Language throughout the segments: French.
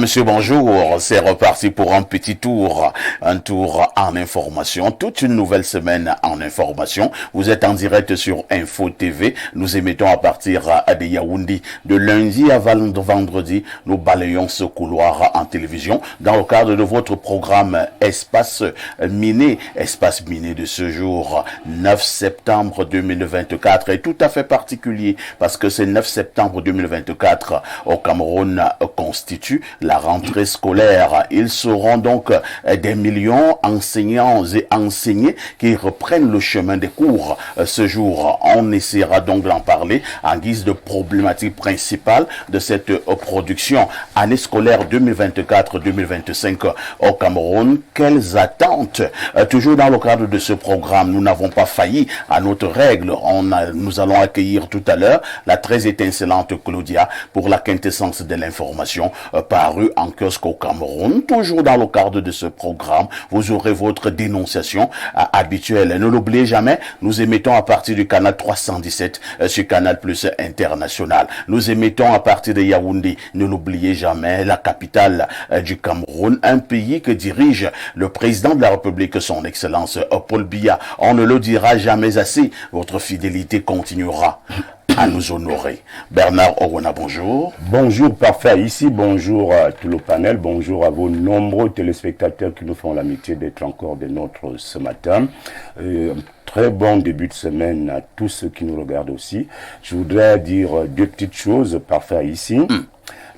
Mesdames, Messieurs, bonjour. C'est reparti pour un petit tour. Un tour en information. Toute une nouvelle semaine en information. Vous êtes en direct sur Info TV. Nous émettons à partir de Yaoundé. De lundi à vendredi, nous balayons ce couloir en télévision dans le cadre de votre programme Espace Miné. Espace Miné de ce jour, 9 septembre 2024, est tout à fait particulier parce que c'est 9 septembre 2024 au Cameroun constitue la rentrée scolaire. Ils seront donc des millions d'enseignants et enseignés qui reprennent le chemin des cours ce jour. On essaiera donc d'en parler en guise de problématique principale de cette production. Année scolaire 2024-2025 au Cameroun. Quelles attentes? Toujours dans le cadre de ce programme, nous n'avons pas failli à notre règle. Nous allons accueillir tout à l'heure la très étincelante Claudia pour la quintessence de l'information parue en kiosque au Cameroun. Toujours dans le cadre de ce programme, vous aurez votre dénonciation habituelle. Ne l'oubliez jamais, nous émettons à partir du canal 317 sur Canal Plus International. Nous émettons à partir de Yaoundé. Ne l'oubliez jamais, la capitale du Cameroun, un pays que dirige le président de la République, son Excellence Paul Biya. On ne le dira jamais assez. Votre fidélité continuera à nous honorer. Bernard Owona, bonjour. Bonjour Parfait ici, bonjour à tout le panel, bonjour à vos nombreux téléspectateurs qui nous font l'amitié d'être encore des nôtres ce matin. Très bon début de semaine à tous ceux qui nous regardent aussi. Je voudrais dire deux petites choses Parfait ici.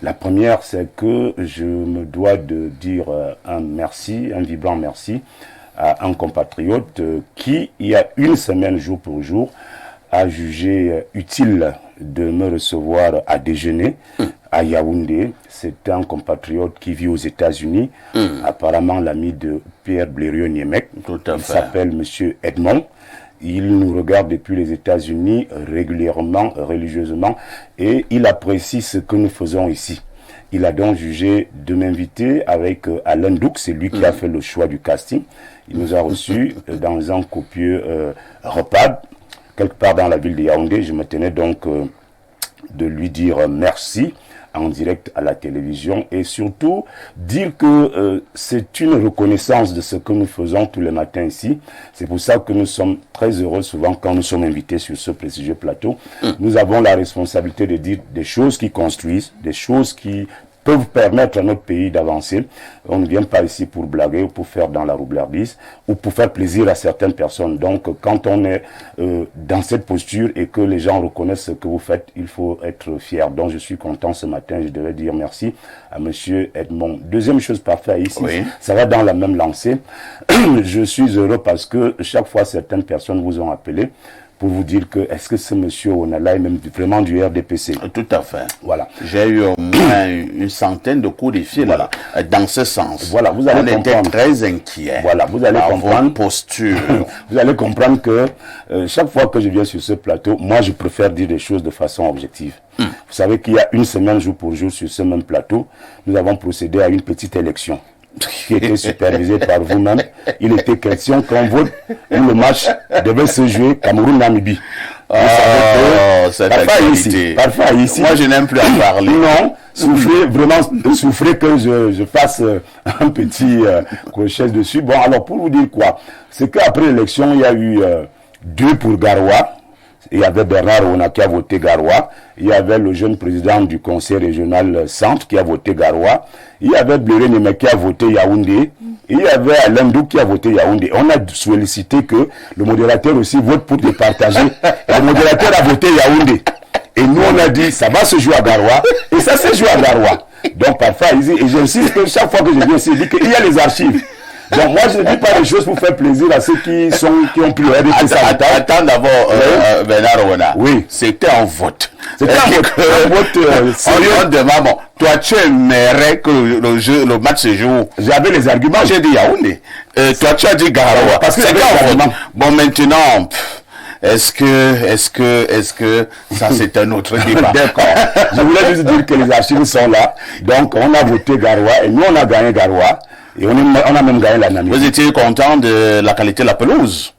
La première, c'est que je me dois de dire un merci, un vibrant merci à un compatriote qui, il y a une semaine jour pour jour, a jugé utile de me recevoir à déjeuner à Yaoundé. C'est un compatriote qui vit aux États-Unis, apparemment l'ami de Pierre Blériot-Niemek. Il s'appelle Monsieur Edmond. Il nous regarde depuis les États-Unis régulièrement, religieusement, et il apprécie ce que nous faisons ici. Il a donc jugé de m'inviter avec Alain Douk, c'est lui qui a fait le choix du casting. Il nous a reçus dans un copieux repas, quelque part dans la ville de Yaoundé. Je me tenais donc de lui dire merci en direct à la télévision et surtout dire que c'est une reconnaissance de ce que nous faisons tous les matins ici. C'est pour ça que nous sommes très heureux souvent quand nous sommes invités sur ce prestigieux plateau. Nous avons la responsabilité de dire des choses qui construisent, des choses qui peuvent permettre à notre pays d'avancer. On ne vient pas ici pour blaguer ou pour faire dans la roublardise ou pour faire plaisir à certaines personnes. Donc, quand on est dans cette posture et que les gens reconnaissent ce que vous faites, il faut être fier. Donc, je suis content ce matin. Je devais dire merci à Monsieur Edmond. Deuxième chose parfaite ici, ça va dans la même lancée. Je suis heureux parce que chaque fois, certaines personnes vous ont appelé pour vous dire que est-ce que ce monsieur Onala est même vraiment du RDPC? Tout à fait. Voilà. J'ai eu au moins une centaine de coups de fil dans ce sens. Voilà, vous allez comprendre. On était très inquiets. Voilà, vous allez comprendre. Posture. Vous allez comprendre que chaque fois que je viens sur ce plateau, moi je préfère dire des choses de façon objective. Vous savez qu'il y a une semaine jour pour jour sur ce même plateau, nous avons procédé à une petite élection qui était supervisé par vous-même. Il était question qu'on vote où le match devait se jouer Cameroun-Namibie. Parfois ici. Moi, je n'aime plus en parler. Non, souffrez que je fasse un petit crochet dessus. Bon, alors, pour vous dire quoi? C'est qu'après l'élection, il y a eu 2 pour Garoua. Il y avait Bernard Owona qui a voté Garoua. Il y avait le jeune président du conseil régional centre qui a voté Garoua. Il y avait Blériot-Niemek qui a voté Yaoundé. Il y avait Alain Douk qui a voté Yaoundé. On a sollicité que le modérateur aussi vote pour départager. Et le modérateur a voté Yaoundé. Et nous, on a dit, ça va se jouer à Garoua. Et ça s'est joué à Garoua. Donc, parfois, et j'insiste que chaque fois que je viens ici, je dis qu'il y a les archives. Donc moi je ne dis pas des choses pour faire plaisir à ceux qui ont pris le RDPC. Attends d'abord, Bernard Owona. Oui. C'était un vote. C'était un vote. On demande, bon, toi tu aimerais que le match se joue. J'avais les arguments. J'ai dit Yaoundé. Toi tu as dit Garoua. Parce que c'était un vote. Bon maintenant. Est-ce que ça c'est un autre débat? D'accord. Je voulais juste dire que les archives sont là. Donc on a voté Garoua et nous on a gagné Garoua. Et on a même gagné la Namibie. Vous étiez content de la qualité de la pelouse?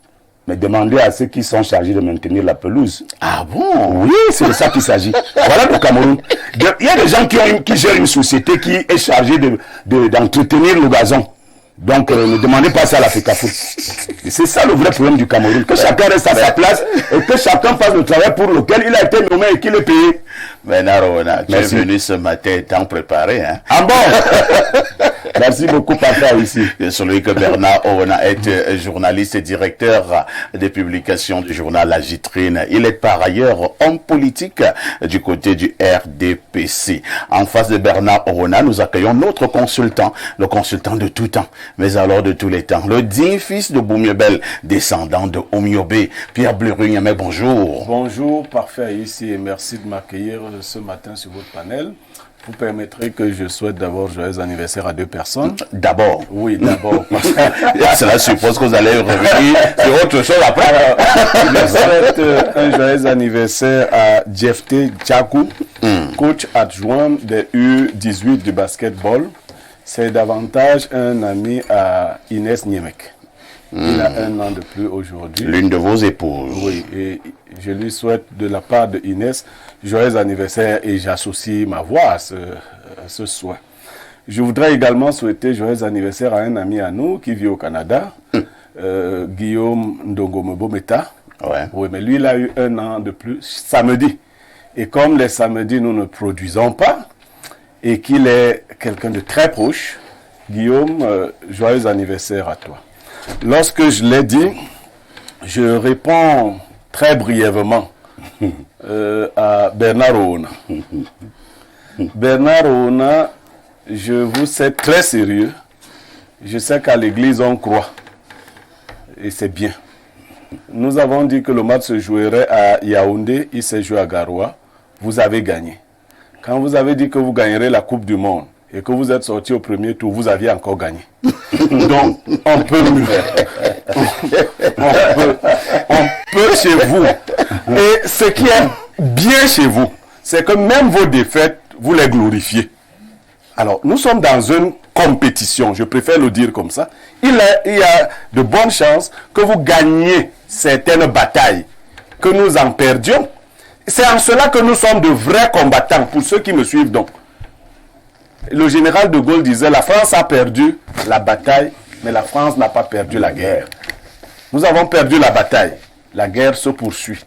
Mais demandez à ceux qui sont chargés de maintenir la pelouse. Ah bon? Oui, c'est de ça qu'il s'agit. Voilà le Cameroun. Il y a des gens qui gèrent une société qui est chargée d'entretenir le gazon. Donc, ne demandez pas ça à la FECAFO. Et c'est ça le vrai problème du Cameroun. Que chacun reste à sa place et que chacun fasse le travail pour lequel il a été nommé et qu'il est payé. Bernard Oona, tu es venu ce matin étant préparé. Hein? Ah bon? Merci beaucoup, papa, ici. Celui que Bernard Oona est journaliste et directeur des publications du journal La Vitrine. Il est par ailleurs homme politique du côté du RDPC. En face de Bernard Oona, nous accueillons notre consultant, le consultant de tout temps, mais alors de tous les temps, le digne fils de Boumiobel, descendant de Omiobé, Pierre Bleriot. Mais bonjour. Bonjour, parfait ici et merci de m'accueillir ce matin sur votre panel. Vous permettrez que je souhaite d'abord joyeux anniversaire à 2 personnes. D'abord? Oui, d'abord. Cela suppose que vous allez revenir sur autre chose après. Je souhaite un joyeux anniversaire à Jefté Djakou, coach adjoint des U18 du basketball. C'est davantage un ami à Inès Niemek. Il a 1 an de plus aujourd'hui. L'une de vos épouses. Oui, et je lui souhaite de la part de Inès joyeux anniversaire et j'associe ma voix à ce souhait. Je voudrais également souhaiter joyeux anniversaire à un ami à nous qui vit au Canada, Guillaume Ndongomebo-Meta. Ouais. Oui, mais lui, il a eu 1 an de plus samedi. Et comme les samedis, nous ne produisons pas, et qu'il est quelqu'un de très proche, Guillaume, joyeux anniversaire à toi. Lorsque je l'ai dit, je réponds très brièvement à Bernard Oona. Bernard Oona, je vous sais très sérieux. Je sais qu'à l'église, on croit. Et c'est bien. Nous avons dit que le match se jouerait à Yaoundé, il s'est joué à Garoua. Vous avez gagné. Quand vous avez dit que vous gagnerez la Coupe du Monde et que vous êtes sorti au premier tour, vous aviez encore gagné. Donc, on peut mieux. On peut chez vous. Et ce qui est bien chez vous, c'est que même vos défaites, vous les glorifiez. Alors, nous sommes dans une compétition, je préfère le dire comme ça. Il y a de bonnes chances que vous gagniez certaines batailles, que nous en perdions. C'est en cela que nous sommes de vrais combattants, pour ceux qui me suivent donc. Le général de Gaulle disait, la France a perdu la bataille, mais la France n'a pas perdu la guerre. Nous avons perdu la bataille. La guerre se poursuit.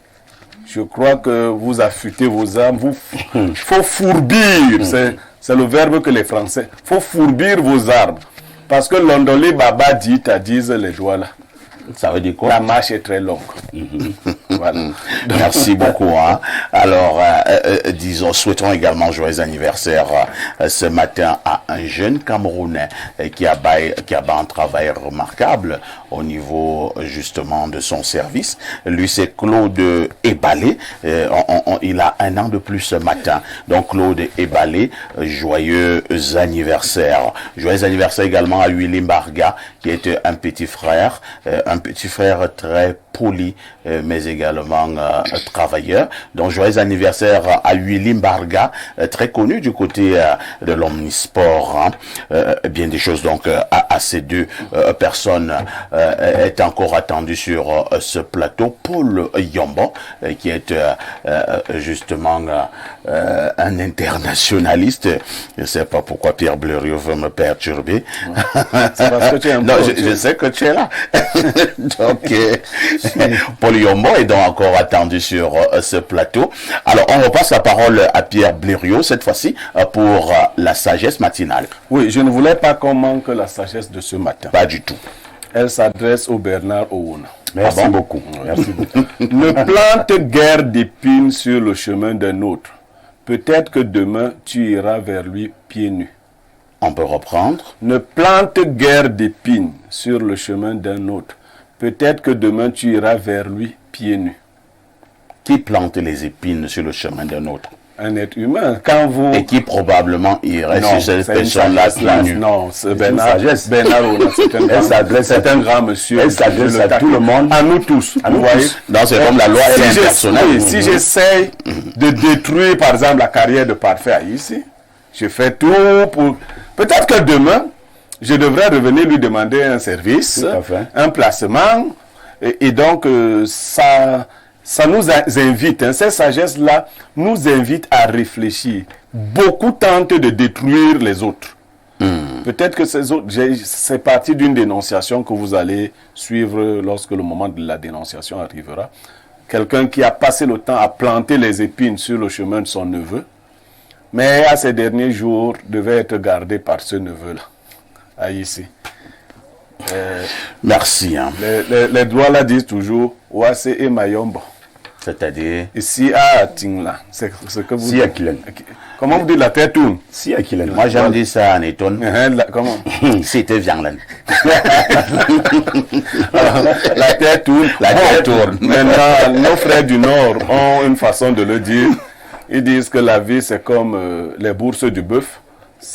Je crois que vous affûtez vos armes. Il faut fourbir. C'est le verbe que les Français. Il faut fourbir vos armes. Parce que l'ondolé Baba dit, disent les doigts là. Ça veut dire quoi? La marche est très longue. Voilà. Merci beaucoup. Hein. Alors, disons, souhaitons également joyeux anniversaire ce matin à un jeune Camerounais qui a un travail remarquable au niveau justement de son service. Lui, c'est Claude Ebalé. Il a 1 an de plus ce matin. Donc, Claude Ebalé, joyeux anniversaire. Joyeux anniversaire également à Willy Mbarga, qui est un petit frère très poli, mais également travailleur. Donc, joyeux anniversaire à Willy Mbarga, très connu du côté de l'omnisport. Hein. Bien des choses donc à ces 2 personnes est encore attendu sur ce plateau. Paul Yombo, qui est justement un internationaliste. Je ne sais pas pourquoi Pierre Bleriot veut me perturber. C'est parce que tu es un non, je sais que tu es là. Donc, Paul Yombo est donc encore attendu sur ce plateau. Alors, on repasse la parole à Pierre Bleriot, cette fois-ci, pour la sagesse matinale. Oui, je ne voulais pas qu'on manque la sagesse de ce matin. Pas du tout. Elle s'adresse au Bernard Oona. Merci beaucoup. Merci beaucoup. Ne plante guère d'épines sur le chemin d'un autre. Peut-être que demain, tu iras vers lui pieds nus. On peut reprendre. Ne plante guère d'épines sur le chemin d'un autre. Peut-être que demain, tu iras vers lui pieds nus. Qui plante les épines sur le chemin d'un autre? Un être humain. Quand vous... Et qui probablement irait sur cette personne-là pieds nus. Non, c'est Bernard Oona, c'est un grand monsieur. Elle s'adresse à tout le monde. À nous tous. À nous tous. Non, c'est comme la loi est impersonnelle. Si j'essaye de détruire, par exemple, la carrière de Parfait ici, je fais tout pour... Peut-être que demain, je devrais revenir lui demander un service, un placement, Et donc, ça nous invite, hein, cette sagesse-là nous invite à réfléchir. Beaucoup tentent de détruire les autres. Peut-être que c'est parti d'une dénonciation que vous allez suivre lorsque le moment de la dénonciation arrivera. Quelqu'un qui a passé le temps à planter les épines sur le chemin de son neveu, mais à ces derniers jours devait être gardé par ce neveu-là, ici. Merci. Hein. Les droits là disent toujours Ouase et Mayombo. C'est-à-dire Si à Tingla, c'est ce que vous Si à Kilen. Comment vous dites la terre tourne? Si à Kilen. moi j'aime dire ça en étonne. Comment? C'était Vianglan. La terre tourne. La terre tourne. Maintenant, nos frères du Nord ont une façon de le dire. Ils disent que la vie c'est comme les bourses du bœuf.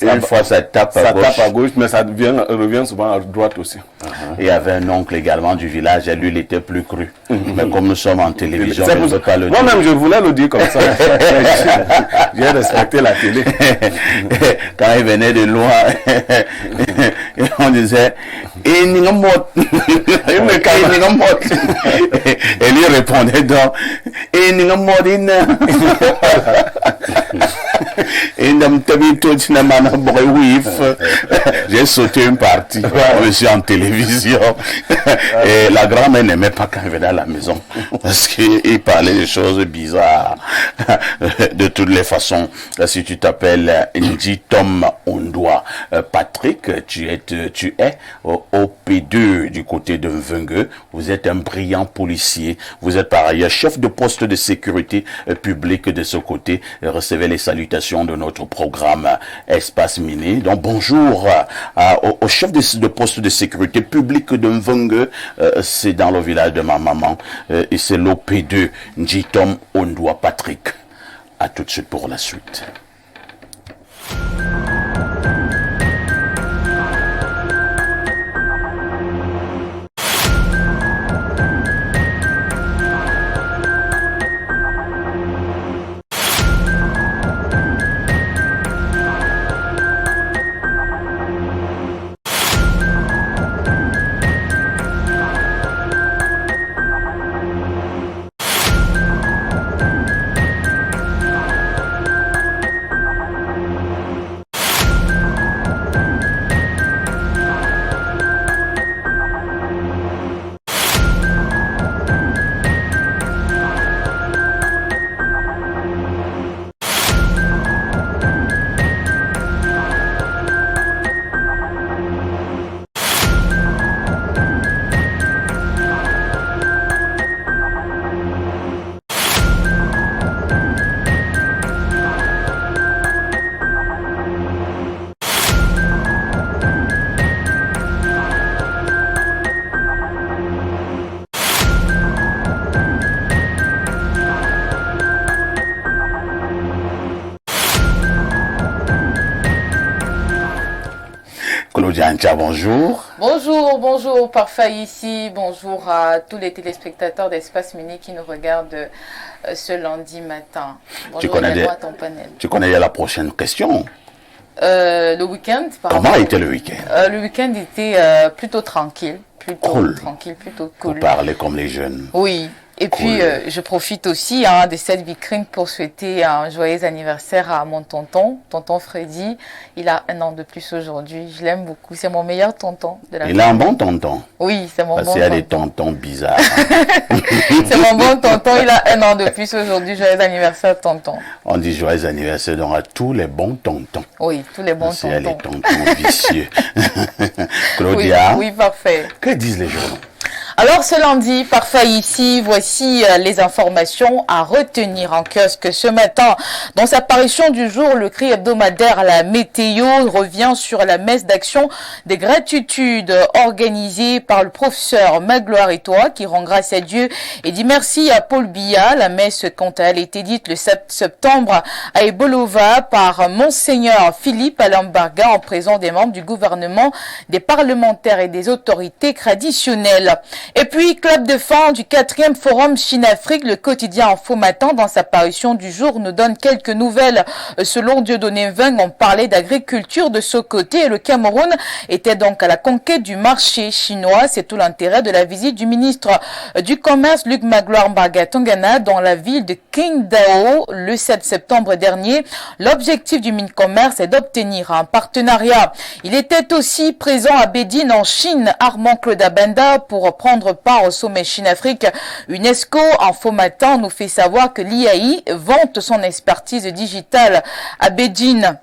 Une fois ça tape à gauche, mais ça revient souvent à droite aussi. Il y avait un oncle également du village, et lui il était plus cru. Mais comme nous sommes en télévision, je ne peux pas le dire. Moi-même je voulais le dire comme ça. J'ai respecté la télé. Quand il venait de loin, on disait et lui répondait donc j'ai sauté une partie. Je suis en télévision. Et la grand-mère n'aimait pas quand il venait à la maison. Parce qu'il parlait de choses bizarres. De toutes les façons, si tu t'appelles Nji Tom Ondwa Patrick, tu es au P2 du côté de Mvengue. Vous êtes un brillant policier. Vous êtes par ailleurs chef de poste de sécurité publique de ce côté. Recevez les salutations de notre programme Espace Mini. Donc bonjour au chef de poste de sécurité publique de Mvengue. C'est dans le village de ma maman. Et c'est l'OP2 Njitom Ondwa Patrick. À tout de suite pour la suite. Claudia Ancha, bonjour. Bonjour, parfait ici. Bonjour à tous les téléspectateurs d'Espace Mini qui nous regardent ce lundi matin. Bonjour à ton panel. Tu connais la prochaine question. Le week-end, comment était le week-end? Le week-end était plutôt tranquille. Plutôt cool. Vous parlez comme les jeunes. Oui. Et puis, je profite aussi de cette vitrine pour souhaiter un joyeux anniversaire à mon tonton Freddy. Il a 1 an de plus aujourd'hui. Je l'aime beaucoup. C'est mon meilleur tonton de la famille. Il a un bon tonton. Oui, c'est mon bon tonton. Parce qu'il y a des tontons bizarres. C'est mon bon tonton. Il a 1 an de plus aujourd'hui. Joyeux anniversaire, tonton. On dit joyeux anniversaire donc à tous les bons tontons. Oui, tous les bons tontons. Il y a les tontons vicieux. Claudia. Oui, parfait. Que disent les journaux? Alors ce lundi, parfait ici, voici les informations à retenir en kiosque ce matin. Dans sa parution du jour, le cri hebdomadaire La Météo revient sur la messe d'action des gratitudes organisée par le professeur Magloire et toi qui rend grâce à Dieu et dit merci à Paul Biya. La messe, quant à elle, était dite le 7 septembre à Ebolova par Monseigneur Philippe Alambarga en présence des membres du gouvernement, des parlementaires et des autorités traditionnelles. Et puis, club de fin du 4e forum Chine-Afrique, le quotidien Info Matin, dans sa parution du jour, nous donne quelques nouvelles. Selon Dieudonné Veng, on parlait d'agriculture de ce côté et le Cameroun était donc à la conquête du marché chinois. C'est tout l'intérêt de la visite du ministre du Commerce, Luc Magloire Mbarga-Tongana, dans la ville de Qingdao le 7 septembre dernier. L'objectif du Mincommerce est d'obtenir un partenariat. Il était aussi présent à Bédine en Chine, Armand Claude Abanda, pour prendre part au sommet Chine-Afrique. UNESCO, Info Matin, nous fait savoir que l'IAI vante son expertise digitale à Bédine.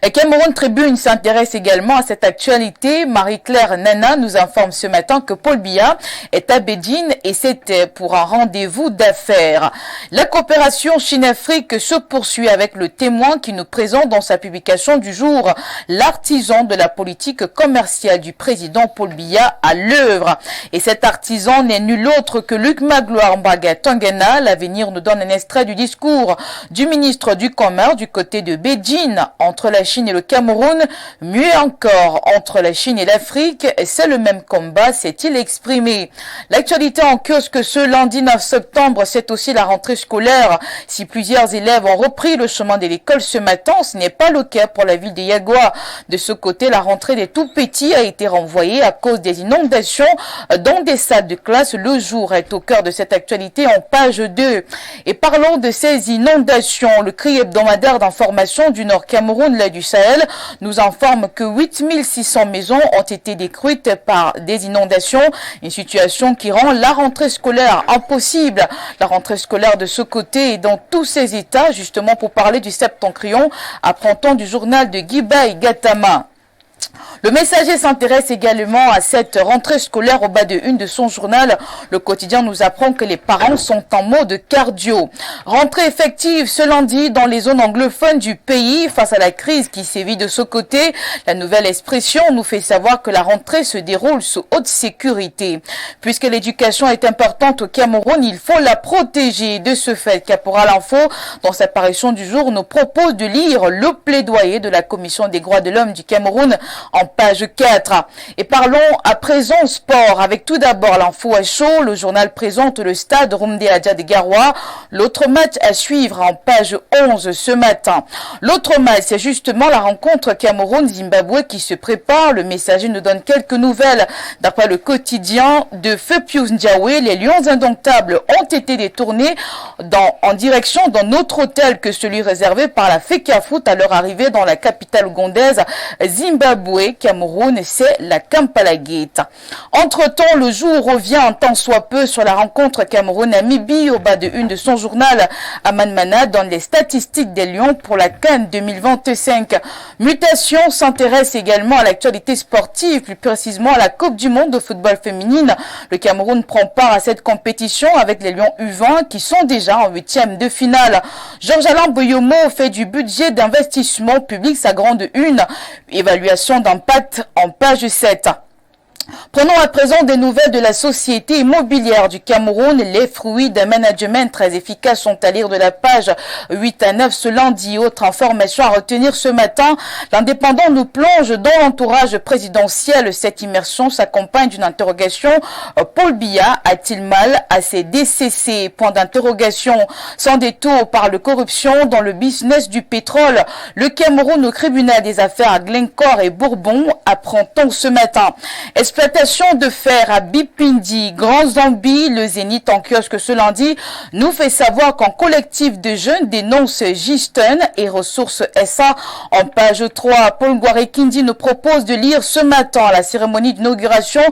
Et Cameroun Tribune s'intéresse également à cette actualité. Marie-Claire Nana nous informe ce matin que Paul Biya est à Bédine et c'était pour un rendez-vous d'affaires. La coopération Chine-Afrique se poursuit avec le Témoin qui nous présente dans sa publication du jour l'artisan de la politique commerciale du président Paul Biya à l'œuvre. Et cet artisan n'est nul autre que Luc Magloire Mbarga-Tongana. L'Avenir nous donne un extrait du discours du ministre du Commerce du côté de Bédine. Entre la Chine et le Cameroun, mieux encore entre la Chine et l'Afrique, c'est le même combat, s'est-il exprimé. L'actualité en kiosque ce lundi 9 septembre, c'est aussi la rentrée scolaire. Si plusieurs élèves ont repris le chemin de l'école ce matin, ce n'est pas le cas pour la ville de Yagua. De ce côté, la rentrée des tout-petits a été renvoyée à cause des inondations dans des salles de classe. Le jour est au cœur de cette actualité en page 2. Et parlons de ces inondations. Le cri hebdomadaire d'information du Nord Cameroun, du Sahel, nous informe que 8600 maisons ont été détruites par des inondations, une situation qui rend la rentrée scolaire impossible. La rentrée scolaire de ce côté est dans tous ses états, justement pour parler du septentrion, apprend-on du journal de Guibaï Gatama. Le Messager s'intéresse également à cette rentrée scolaire au bas de une de son journal. Le quotidien nous apprend que les parents sont en mode cardio. Rentrée effective ce lundi dans les zones anglophones du pays face à la crise qui sévit de ce côté. La nouvelle expression nous fait savoir que la rentrée se déroule sous haute sécurité. Puisque l'éducation est importante au Cameroun, il faut la protéger. De ce fait, Caporal Info, dans sa parution du jour, nous propose de lire le plaidoyer de la Commission des droits de l'homme du Cameroun en page 4. Et parlons à présent sport avec tout d'abord l'info à chaud. Le journal présente le stade Rumde Adja de Garoua. L'autre match à suivre en page 11 ce matin. L'autre match, c'est justement la rencontre Cameroun-Zimbabwe qui se prépare. Le Messager nous donne quelques nouvelles. D'après le quotidien de Feu Pius Ndiawe, les Lions indomptables ont été détournés en direction d'un autre hôtel que celui réservé par la FECAFOOT à leur arrivée dans la capitale ougandaise Zimbabwe. Cameroun, c'est la Kampala Gate. Entre-temps, le jour revient un tant soit peu sur la rencontre Cameroun-Namibie au bas de une de son journal. Aman Mana donne les statistiques des Lions pour la CAN 2025. Mutation s'intéresse également à l'actualité sportive, plus précisément à la Coupe du Monde de football féminine. Le Cameroun prend part à cette compétition avec les Lions U20 qui sont déjà en 8e de finale. Georges-Alain Boyomo fait du budget d'investissement public sa grande une. Évaluation d'impact en page 7. Prenons à présent des nouvelles de la société immobilière du Cameroun. Les fruits d'un management très efficace sont à lire de la page 8 à 9 ce lundi. Autre information à retenir ce matin, l'Indépendant nous plonge dans l'entourage présidentiel. Cette immersion s'accompagne d'une interrogation. Paul Biya a-t-il mal à ses DCC? Point d'interrogation. Sans détour par le corruption dans le business du pétrole. Le Cameroun au tribunal des affaires à Glencore et Bourbon, apprend-on ce matin. Exploitation de fer à Bipindi, Grand Zambie, le Zénith en kiosque ce lundi nous fait savoir qu'un collectif de jeunes dénonce Giston et Ressources SA en page 3. Paul Ngouarekindi nous propose de lire ce matin la cérémonie d'inauguration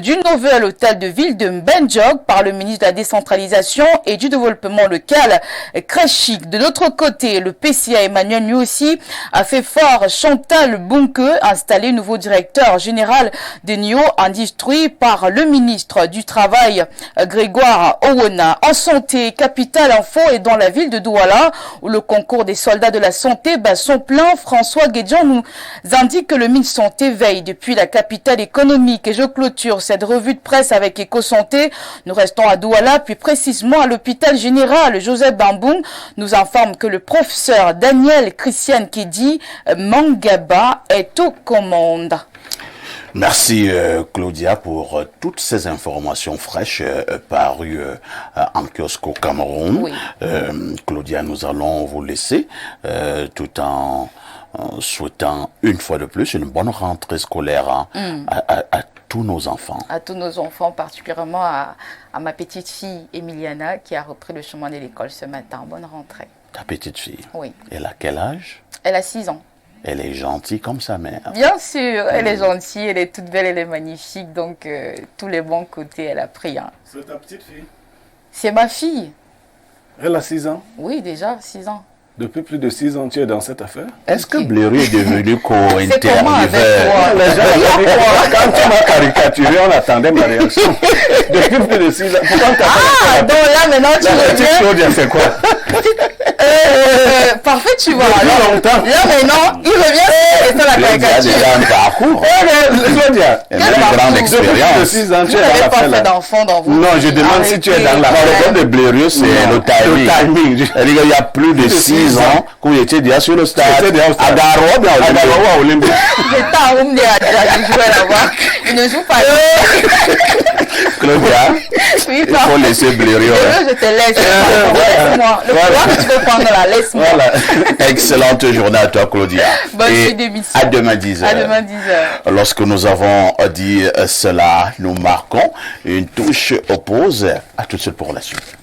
du nouvel hôtel de ville de Mbenjog par le ministre de la décentralisation et du développement local, Kreshik. De l'autre côté, le PCA Emmanuel lui aussi a fait fort Chantal Bunke, installé nouveau directeur général de NIO, instruit par le ministre du Travail, Grégoire Owona. En santé, Capital Info est dans la ville de Douala, où le concours des soldats de la santé bat son plein. François Guédian nous indique que le ministre Santé veille depuis la capitale économique. Et je clôture cette revue de presse avec Éco-Santé. Nous restons à Douala, puis précisément à l'hôpital général. Joseph Bamboum nous informe que le professeur Daniel Christian Kedi Mangaba est aux commandes. Merci Claudia pour toutes ces informations fraîches parues en kiosque au Cameroun. Oui. Claudia, nous allons vous laisser tout en souhaitant une fois de plus une bonne rentrée scolaire à tous nos enfants. À tous nos enfants, particulièrement à ma petite fille Emiliana qui a repris le chemin de l'école ce matin. Bonne rentrée. Ta petite fille? Oui. Elle a quel âge? Elle a 6 ans. Elle est gentille comme sa mère. Bien sûr, elle est gentille, elle est toute belle, elle est magnifique. Donc, tous les bons côtés, elle a pris. Hein. C'est ta petite fille? C'est ma fille. Elle a 6 ans. Oui, déjà, 6 ans. Depuis plus de 6 ans, tu es dans cette affaire? Est-ce que Blaireau est devenu C'est comment avec co-intervieweur? toi? Les gens ont dit quoi? Quand tu m'as caricaturé, on attendait ma réaction. Depuis plus de 6 ans. Pourquoi tu Ah, donc là, maintenant, tu la petite reviens. Claudia, c'est quoi? Parfait, tu vois. Depuis Alors, longtemps. là, maintenant, il revient et ça la Claudia a caricature. déjà un parcours. Claudia, Elle a une grande depuis plus de expérience. 6 ans, tu Vous es dans n'avez pas l'affaire fait là. d'enfant dans vous. Non, je demande si tu es dans la Le problème de Blaireau, c'est le timing. Le timing. Elle dit qu'il y a plus de 6 ans que vous étiez déjà sur le stade. J'étais déjà au stade. À Garoua, bien À Garoua, Olympique. J'étais à Oumdé à jouer là-bas. Il ne joue pas. Claudia, Oui, il faut laisser Blaireau. Je te laisse. Laisse-moi. Le pouvoir que tu peux prendre là, laisse-moi. Voilà. Excellente journée à toi, Claudia. Bonne Et suite d'émission. à demain 10h. À demain 10h. Lorsque nous avons dit cela, nous marquons une touche aux pauses. À tout de suite pour la suite.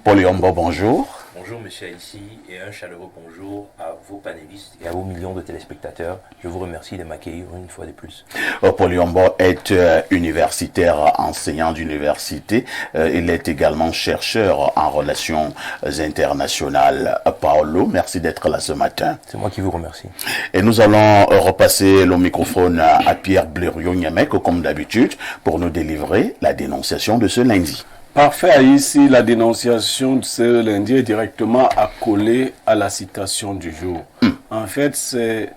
Paul Yombo, bonjour. Bonjour Monsieur Haïssi et un chaleureux bonjour à vos panélistes et à vos millions de téléspectateurs. Je vous remercie de m'accueillir une fois de plus. Paul Yombo est universitaire, enseignant d'université. Il est également chercheur en relations internationales. Paolo, merci d'être là ce matin. C'est moi qui vous remercie. Et nous allons repasser le microphone à Pierre Blaireau-Nyamek, comme d'habitude, pour nous délivrer la dénonciation de ce lundi. Parfait, ici, la dénonciation de ce lundi est directement accolée à la citation du jour. En fait, c'est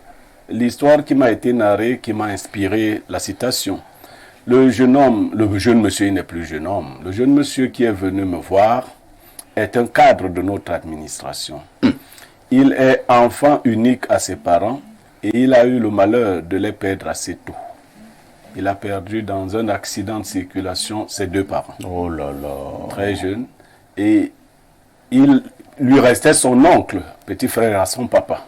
l'histoire qui m'a été narrée qui m'a inspiré la citation. Le jeune homme, le jeune monsieur, il n'est plus jeune homme, le jeune monsieur qui est venu me voir est un cadre de notre administration. Il est enfant unique à ses parents et il a eu le malheur de les perdre assez tôt. Il a perdu dans un accident de circulation ses 2 parents. Oh là là. Très jeune. Et il lui restait son oncle, petit frère à son papa,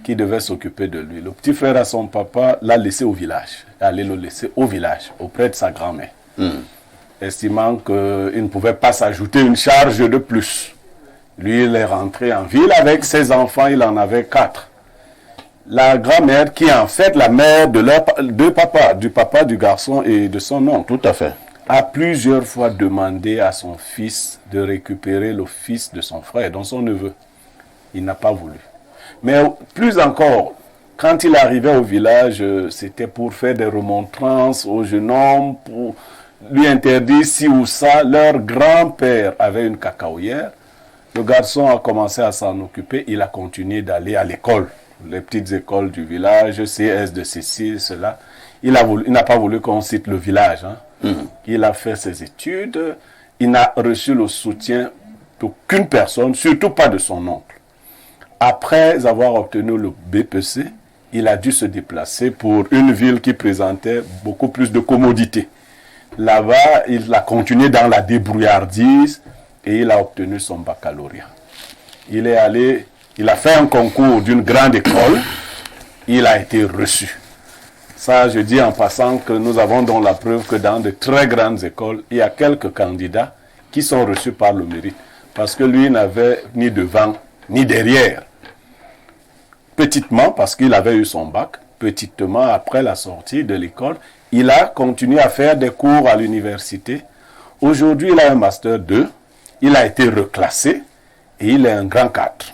qui devait s'occuper de lui. Le petit frère à son papa l'a laissé au village. Allait le laisser au village, auprès de sa grand-mère. Estimant qu'il ne pouvait pas s'ajouter une charge de plus. Lui, il est rentré en ville avec ses enfants, il en avait 4. La grand-mère, qui est en fait la mère de leurs 2 papas, du papa du garçon et de son oncle, Tout à fait. a plusieurs fois demandé à son fils de récupérer le fils de son frère, donc son neveu. Il n'a pas voulu. Mais plus encore, quand il arrivait au village, c'était pour faire des remontrances au jeune homme, pour lui interdire ci ou ça. Leur grand-père avait une cacaoyère. Le garçon a commencé à s'en occuper. Il a continué d'aller à l'école, les petites écoles du village, CS de ceci, cela. Il n'a pas voulu qu'on cite le village. Il a fait ses études. Il n'a reçu le soutien d'aucune personne, surtout pas de son oncle. Après avoir obtenu le BPC, il a dû se déplacer pour une ville qui présentait beaucoup plus de commodités. Là-bas, il a continué dans la débrouillardise et il a obtenu son baccalauréat. Il a fait un concours d'une grande école, il a été reçu. Ça, je dis en passant que nous avons donc la preuve que dans de très grandes écoles, il y a quelques candidats qui sont reçus par le mérite. Parce que lui n'avait ni devant ni derrière. Petitement, parce qu'il avait eu son bac, petitement après la sortie de l'école, Il a continué à faire des cours à l'université. Aujourd'hui, il a un master 2. Il a été reclassé et il est un grand cadre.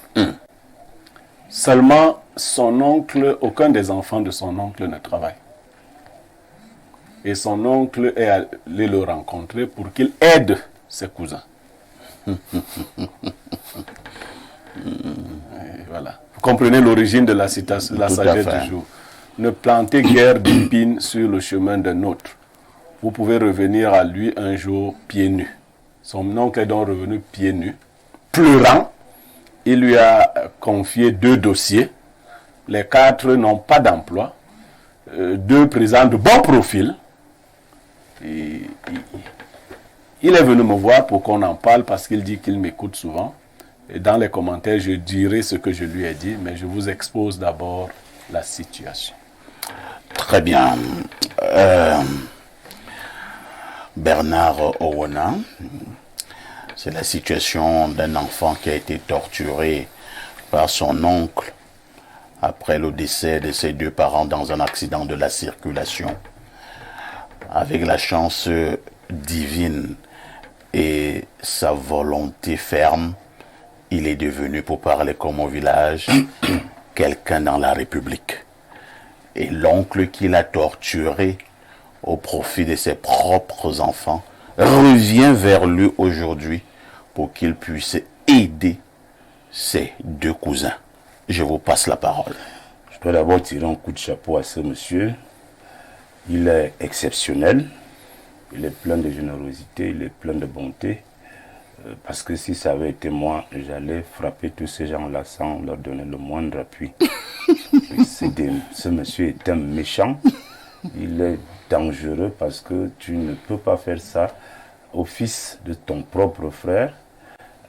Seulement, son oncle, aucun des enfants de son oncle ne travaille. Et son oncle est allé le rencontrer pour qu'il aide ses cousins. Et voilà. Vous comprenez l'origine de la citation, la sagesse du jour. Ne plantez guère d'épines sur le chemin d'un autre. Vous pouvez revenir à lui un jour pieds nus. Son oncle est donc revenu pieds nus, pleurant. Il lui a confié 2 dossiers. Les 4 n'ont pas d'emploi. 2 présentent de bons profils. Et il est venu me voir pour qu'on en parle parce qu'il dit qu'il m'écoute souvent. Et dans les commentaires, je dirai ce que je lui ai dit, mais je vous expose d'abord la situation. Très bien. Bernard Owona, c'est la situation d'un enfant qui a été torturé par son oncle après le décès de ses 2 parents dans un accident de la circulation. Avec la chance divine et sa volonté ferme, il est devenu, pour parler comme au village, quelqu'un dans la République. Et l'oncle qui l'a torturé au profit de ses propres enfants revient vers lui aujourd'hui pour qu'il puisse aider ses 2 cousins. Je vous passe la parole. Je dois d'abord tirer un coup de chapeau à ce monsieur. Il est exceptionnel, il est plein de générosité, il est plein de bonté. Parce que si ça avait été moi, j'allais frapper tous ces gens-là sans leur donner le moindre appui. Ce monsieur est un méchant, il est dangereux parce que tu ne peux pas faire ça au fils de ton propre frère.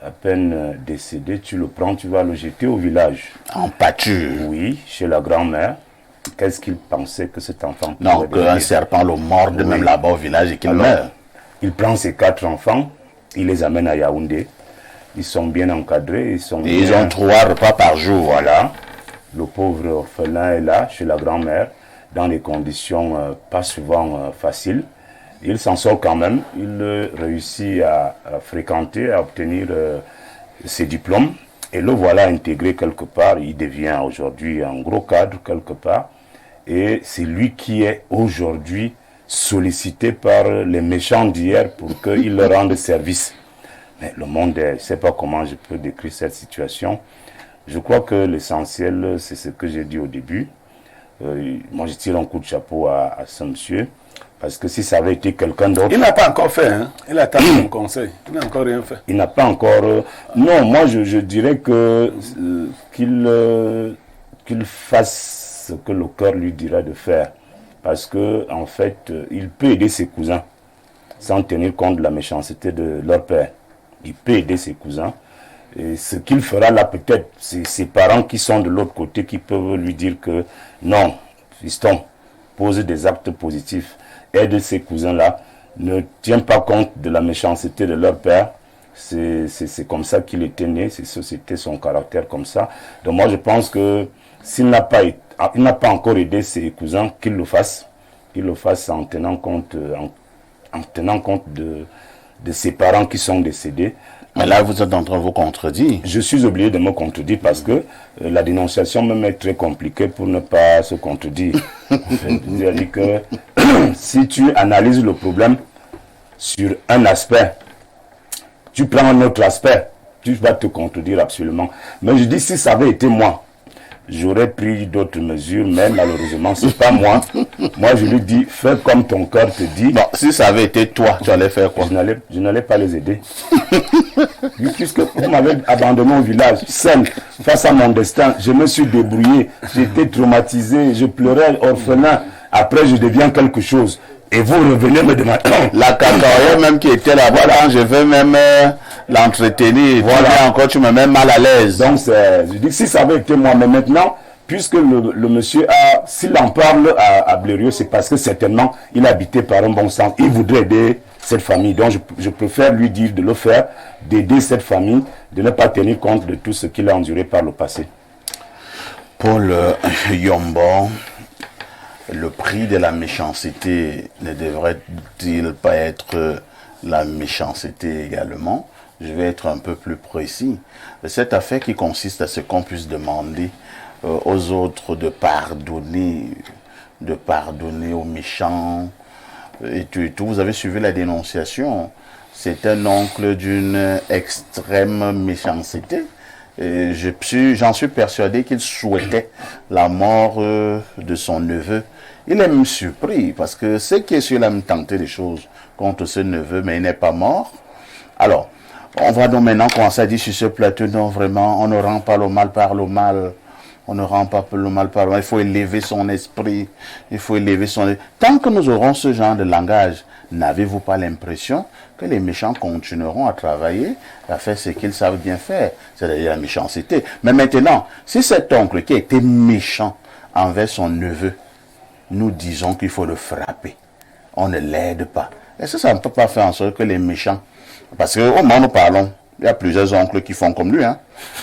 À peine décédé, tu le prends, tu vas le jeter au village. En pâture. Oui, chez la grand-mère. Qu'est-ce qu'il pensait que cet enfant Non, qu'un serpent le morde même là-bas au village et qu'il meurt. Il prend ses 4 enfants, il les amène à Yaoundé. Ils sont bien encadrés. Ils ont 3 repas par jour. Voilà. Le pauvre orphelin est là, chez la grand-mère, dans des conditions pas souvent faciles. Il s'en sort quand même. Il réussit à fréquenter, à obtenir ses diplômes. Et le voilà intégré quelque part. Il devient aujourd'hui un gros cadre quelque part. Et c'est lui qui est aujourd'hui sollicité par les méchants d'hier pour qu'il leur rende service. Mais le monde, je ne sais pas comment je peux décrire cette situation. Je crois que l'essentiel, c'est ce que j'ai dit au début. Moi, je tire un coup de chapeau à ce monsieur. Parce que si ça avait été quelqu'un d'autre... Il n'a pas encore fait, hein. Il attend mon conseil. Il n'a encore rien fait. Il n'a pas encore... Non, moi, je dirais que qu'il fasse ce que le cœur lui dira de faire. Parce que en fait, il peut aider ses cousins sans tenir compte de la méchanceté de leur père. Il peut aider ses cousins. Et ce qu'il fera là, peut-être, c'est ses parents qui sont de l'autre côté qui peuvent lui dire que non, fiston, pose des actes positifs. Aide ces cousins-là, ne tient pas compte de la méchanceté de leur père. C'est comme ça qu'il était né, c'était son caractère comme ça. Donc moi je pense que s'il n'a pas encore aidé ses cousins, qu'il le fasse en tenant compte de ses parents qui sont décédés. Mais là, vous êtes en train de vous contredire. Je suis obligé de me contredire parce que la dénonciation même est très compliquée pour ne pas se contredire. C'est-à-dire que si tu analyses le problème sur un aspect, tu prends un autre aspect, tu vas te contredire absolument. Mais je dis, si ça avait été moi, j'aurais pris d'autres mesures, mais malheureusement, c'est pas moi. Moi, je lui dis, fais comme ton cœur te dit. Bon, si ça avait été toi, tu allais faire quoi? Je n'allais pas les aider. Puisque vous m'avez abandonné au village, seul, face à mon destin, je me suis débrouillé, j'étais traumatisé, je pleurais, orphelin. Après, je deviens quelque chose. Et vous revenez me demander. La cacahuète même qui était là-bas, là, je veux même l'entretenir. Voilà, encore, tu me mets mal à l'aise. Donc, je dis, si ça avait été moi, mais maintenant, puisque le monsieur s'il en parle à Blériot, c'est parce que certainement, il habitait par un bon sens. Il voudrait aider cette famille. Donc, je préfère lui dire de le faire, d'aider cette famille, de ne pas tenir compte de tout ce qu'il a enduré par le passé. Paul Yombo, le prix de la méchanceté ne devrait-il pas être la méchanceté également? Je vais être un peu plus précis. Cette affaire qui consiste à ce qu'on puisse demander aux autres de pardonner aux méchants et tout. Vous avez suivi la dénonciation. C'est un oncle d'une extrême méchanceté. J'en suis persuadé qu'il souhaitait la mort de son neveu. Il est même surpris parce que c'est qu'il aime tenter des choses contre ce neveu, mais il n'est pas mort. Alors, on va donc maintenant commencer à dire sur ce plateau, non, vraiment, on ne rend pas le mal par le mal. On ne rend pas le mal par le mal. Il faut élever son esprit. Tant que nous aurons ce genre de langage, n'avez-vous pas l'impression que les méchants continueront à travailler, à faire ce qu'ils savent bien faire, c'est-à-dire la méchanceté. Mais maintenant, si cet oncle qui a été méchant envers son neveu, nous disons qu'il faut le frapper, on ne l'aide pas. Est-ce que ça ne peut pas faire en sorte que les méchants, parce qu'au moment où nous parlons, il y a plusieurs oncles qui font comme lui,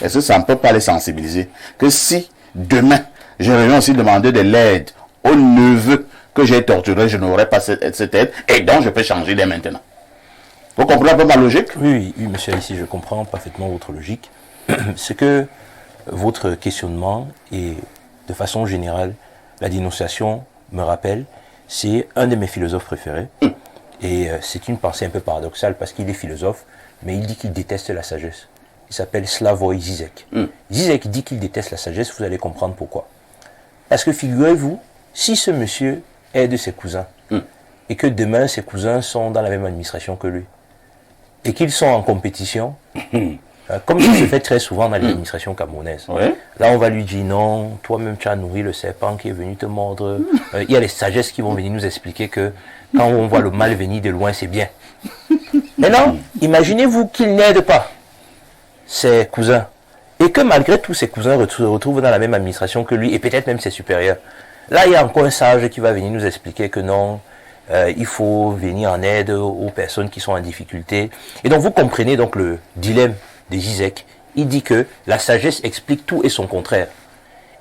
est-ce que ça ne peut pas les sensibiliser? Que si demain, je reviens aussi demander de l'aide au neveu que j'ai torturé, je n'aurai pas cette aide, et donc je peux changer dès maintenant. Vous comprenez un peu ma logique? Oui, monsieur, ici je comprends parfaitement votre logique. Ce que votre questionnement et de façon générale, la dénonciation me rappelle, c'est un de mes philosophes préférés. Et c'est une pensée un peu paradoxale parce qu'il est philosophe, mais il dit qu'il déteste la sagesse. Il s'appelle Slavoj Žižek. Žižek dit qu'il déteste la sagesse, vous allez comprendre pourquoi. Parce que figurez-vous, si ce monsieur est de ses cousins, et que demain ses cousins sont dans la même administration que lui, et qu'ils sont en compétition, comme ça se fait très souvent dans les administrations camerounaises. Ouais. Là, on va lui dire non, toi-même tu as nourri le serpent qui est venu te mordre. Il y a les sagesses qui vont venir nous expliquer que quand on voit le mal venir de loin, c'est bien. Maintenant, imaginez-vous qu'il n'aide pas ses cousins, et que malgré tout, ses cousins se retrouvent dans la même administration que lui, et peut-être même ses supérieurs. Là, il y a encore un sage qui va venir nous expliquer que non, il faut venir en aide aux personnes qui sont en difficulté. Et donc, vous comprenez donc le dilemme de Žižek. Il dit que la sagesse explique tout et son contraire.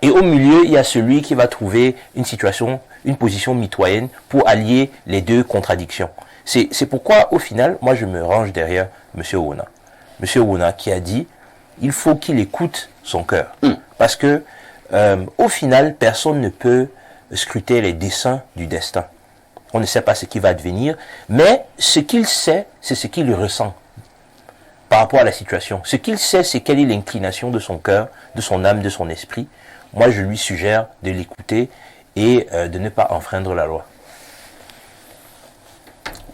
Et au milieu, il y a celui qui va trouver une situation, une position mitoyenne pour allier les deux contradictions. C'est pourquoi, au final, moi, je me range derrière M. Owona. M. Owona qui a dit, il faut qu'il écoute son cœur. Parce que, au final, personne ne peut scruter les desseins du destin. On ne sait pas ce qui va advenir, mais ce qu'il sait, c'est ce qu'il ressent par rapport à la situation. Ce qu'il sait, c'est quelle est l'inclination de son cœur, de son âme, de son esprit. Moi, je lui suggère de l'écouter et de ne pas enfreindre la loi.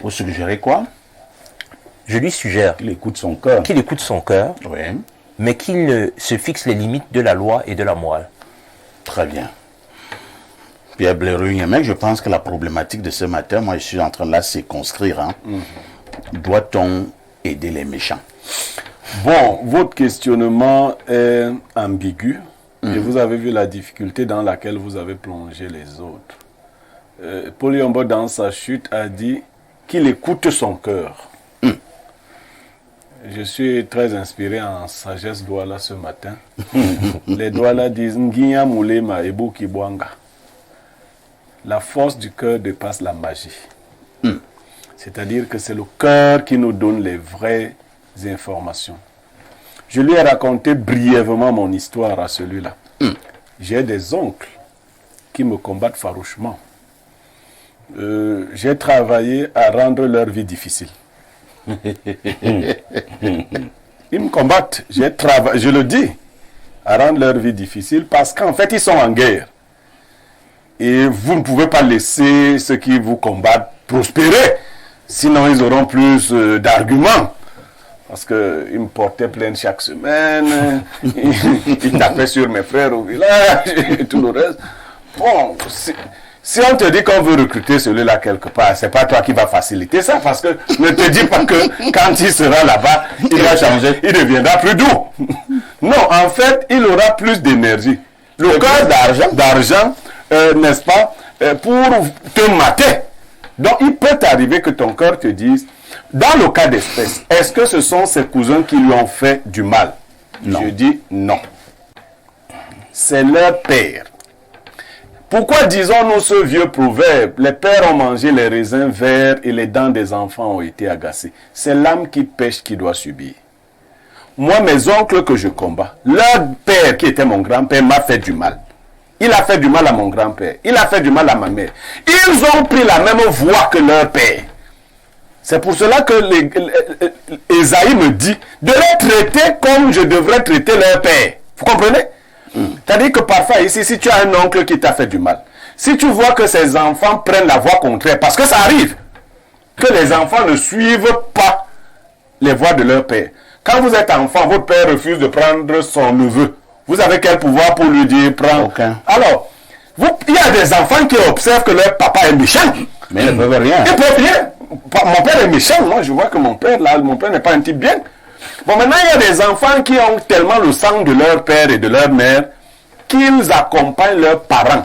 Vous suggérez quoi? Je lui suggère qu'il écoute son cœur. Qu'il écoute son cœur, Oui. mais qu'il se fixe les limites de la loi et de la morale. Très bien. Pierre Blaireau-Yemec, je pense que la problématique de ce matin, moi je suis en train de la circonscrire. Doit-on aider les méchants? Bon, votre questionnement est ambigu et vous avez vu la difficulté dans laquelle vous avez plongé les autres. Paul Yombo, dans sa chute, a dit qu'il écoute son cœur. Je suis très inspiré en sagesse Douala ce matin. Les Douala disent Ngiya Moulema Ebu Kibwanga. La force du cœur dépasse la magie. C'est-à-dire que c'est le cœur qui nous donne les vraies informations. Je lui ai raconté brièvement mon histoire à celui-là. J'ai des oncles qui me combattent farouchement. J'ai travaillé à rendre leur vie difficile. Ils me combattent, je le dis, à rendre leur vie difficile parce qu'en fait ils sont en guerre. Et vous ne pouvez pas laisser ceux qui vous combattent prospérer, sinon ils auront plus d'arguments. Parce qu'ils me portaient plainte chaque semaine, ils tapaient sur mes frères au village et tout le reste. Bon, si on te dit qu'on veut recruter celui-là quelque part, c'est pas toi qui va faciliter ça, parce que ne te dis pas que quand il sera là-bas, il va changer, il deviendra plus doux. Non, en fait, il aura plus d'énergie. Le cœur d'argent, n'est-ce pas, pour te mater. Donc, il peut t'arriver que ton cœur te dise, dans le cas d'espèce, est-ce que ce sont ses cousins qui lui ont fait du mal? Non. Je dis non. C'est leur père. Pourquoi disons-nous ce vieux proverbe? Les pères ont mangé les raisins verts et les dents des enfants ont été agacées. C'est l'âme qui pêche qui doit subir. Moi, mes oncles que je combats, leur père qui était mon grand-père m'a fait du mal. Il a fait du mal à mon grand-père. Il a fait du mal à ma mère. Ils ont pris la même voie que leur père. C'est pour cela que Esaïe me dit de les traiter comme je devrais traiter leur père. Vous comprenez? C'est-à-dire que parfois ici, si tu as un oncle qui t'a fait du mal, si tu vois que ses enfants prennent la voie contraire, parce que ça arrive que les enfants ne suivent pas les voies de leur père. Quand vous êtes enfant, votre père refuse de prendre son neveu. Vous avez quel pouvoir pour lui dire prends? Aucun. Alors, il y a des enfants qui observent que leur papa est méchant. Mais ils ne peuvent rien. Ils peuvent rien. Mon père est méchant. Moi, je vois que mon père n'est pas un type bien. Bon, maintenant, il y a des enfants qui ont tellement le sang de leur père et de leur mère qu'ils accompagnent leurs parents.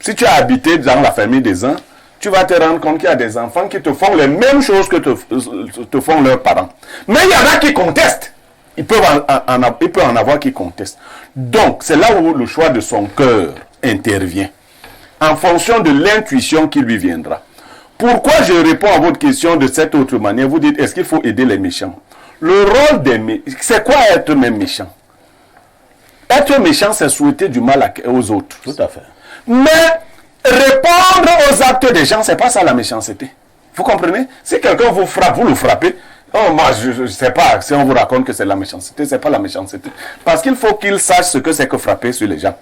Si tu as habité dans la famille des uns, tu vas te rendre compte qu'il y a des enfants qui te font les mêmes choses que te font leurs parents. Mais il y en a qui contestent. Il peut en avoir qui contestent. Donc, c'est là où le choix de son cœur intervient. En fonction de l'intuition qui lui viendra. Pourquoi je réponds à votre question de cette autre manière? Vous dites, est-ce qu'il faut aider les méchants? Le rôle des méchants, c'est quoi être même méchant? Être méchant, c'est souhaiter du mal aux autres. Tout à fait. Mais répondre aux actes des gens, c'est pas ça la méchanceté. Vous comprenez? Si quelqu'un vous frappe, vous le frappez. Oh, moi, je ne sais pas si on vous raconte que c'est la méchanceté. C'est pas la méchanceté. Parce qu'il faut qu'il sache ce que c'est que frapper sur les gens.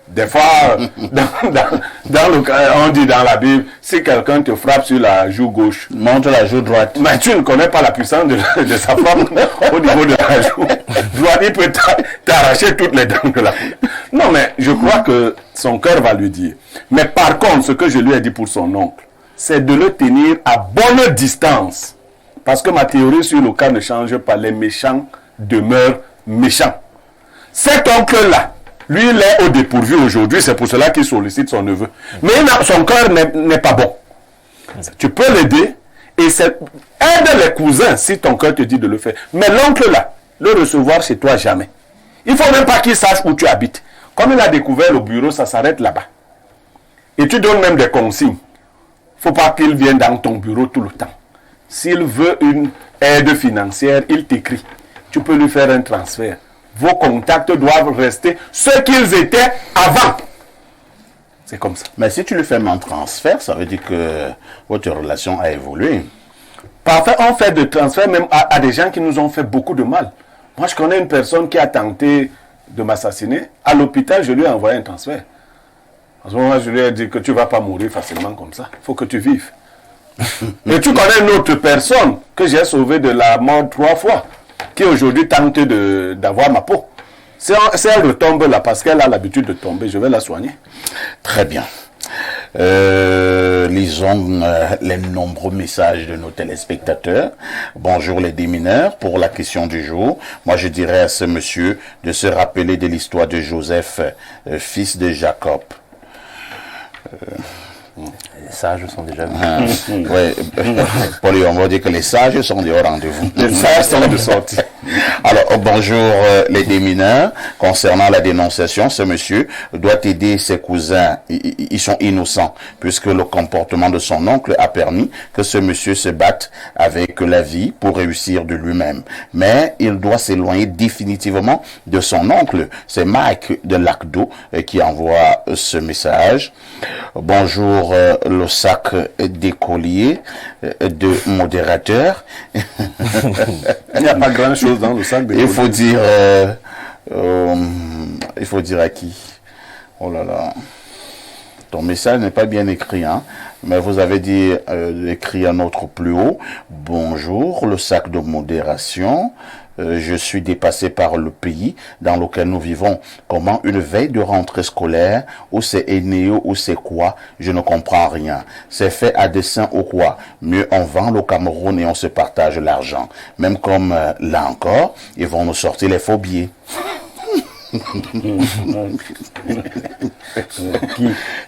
Des fois, on dit dans la Bible, si quelqu'un te frappe sur la joue gauche, montre la joue droite. Mais tu ne connais pas la puissance de sa frappe au niveau de la joue droite. Il peut t'arracher toutes les dents de la joue. Non, mais je crois que son cœur va lui dire. Mais par contre, ce que je lui ai dit pour son oncle, c'est de le tenir à bonne distance. Parce que ma théorie sur le cas ne change pas. Les méchants demeurent méchants. Cet oncle-là, lui, il est au dépourvu aujourd'hui. C'est pour cela qu'il sollicite son neveu. Mais son cœur n'est pas bon. Tu peux l'aider. Et aide les cousins si ton cœur te dit de le faire. Mais l'oncle-là, le recevoir chez toi jamais. Il ne faut même pas qu'il sache où tu habites. Comme il a découvert le bureau, ça s'arrête là-bas. Et tu donnes même des consignes. Il ne faut pas qu'il vienne dans ton bureau tout le temps. S'il veut une aide financière, il t'écrit. Tu peux lui faire un transfert. Vos contacts doivent rester ce qu'ils étaient avant. C'est comme ça. Mais si tu lui fais un transfert, ça veut dire que votre relation a évolué. Parfois, on fait des transferts même à des gens qui nous ont fait beaucoup de mal. Moi, je connais une personne qui a tenté de m'assassiner. À l'hôpital, je lui ai envoyé un transfert. À ce moment-là, je lui ai dit que tu ne vas pas mourir facilement comme ça. Il faut que tu vives. Et tu connais une autre personne que j'ai sauvée de la mort 3 fois, qui aujourd'hui tente d'avoir ma peau. Si elle retombe là, parce qu'elle a l'habitude de tomber, je vais la soigner. Très bien. Lisons les nombreux messages de nos téléspectateurs. Bonjour les démineurs. Pour la question du jour, moi je dirais à ce monsieur de se rappeler de l'histoire de Joseph, fils de Jacob. Les sages sont déjà venus. Oui, Paul, on va dire que les sages sont au rendez-vous. Les sages sont de sortie. Alors, bonjour les démineurs. Concernant la dénonciation, ce monsieur doit aider ses cousins. Ils sont innocents, puisque le comportement de son oncle a permis que ce monsieur se batte avec la vie pour réussir de lui-même. Mais il doit s'éloigner définitivement de son oncle. C'est Mike de Lacdo qui envoie ce message. Bonjour le sac d'écolier de modérateur. Il n'y a pas grand chose dans le sac d'écolier. Il faut dire à qui? Oh là là. Ton message n'est pas bien écrit, hein? Mais vous avez dit écrit un autre plus haut. Bonjour, le sac de modération. Je suis dépassé par le pays dans lequel nous vivons. Comment une veille de rentrée scolaire, ou c'est Eneo, ou c'est quoi? Je ne comprends rien. C'est fait à dessein ou quoi? Mieux on vend le Cameroun et on se partage l'argent. Même comme là encore, ils vont nous sortir les faux billets.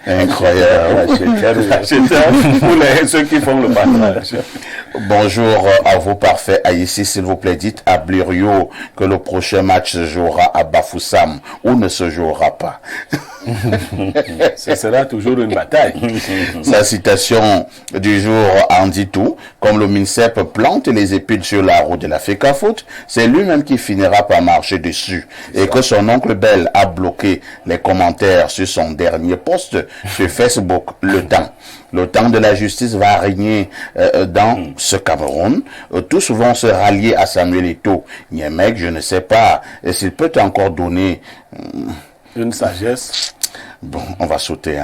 Incroyable. Pour ceux qui font le partage. Bonjour à vous, parfait. Ici, s'il vous plaît, dites à Blériot que le prochain match se jouera à Bafoussam ou ne se jouera pas. Ce sera toujours une bataille. Sa citation du jour en dit tout. Comme le MINSEP plante les épines sur la route de la FECAFOOT, c'est lui-même qui finira par marcher dessus. Et que son oncle Bell a bloqué les commentaires sur son dernier post sur Facebook, Le Temps. Le temps de la justice va régner dans ce Cameroun. Tous vont se rallier à Samuel Eto'o. Niemek, je ne sais pas s'il peut encore donner une sagesse. Bon, on va sauter.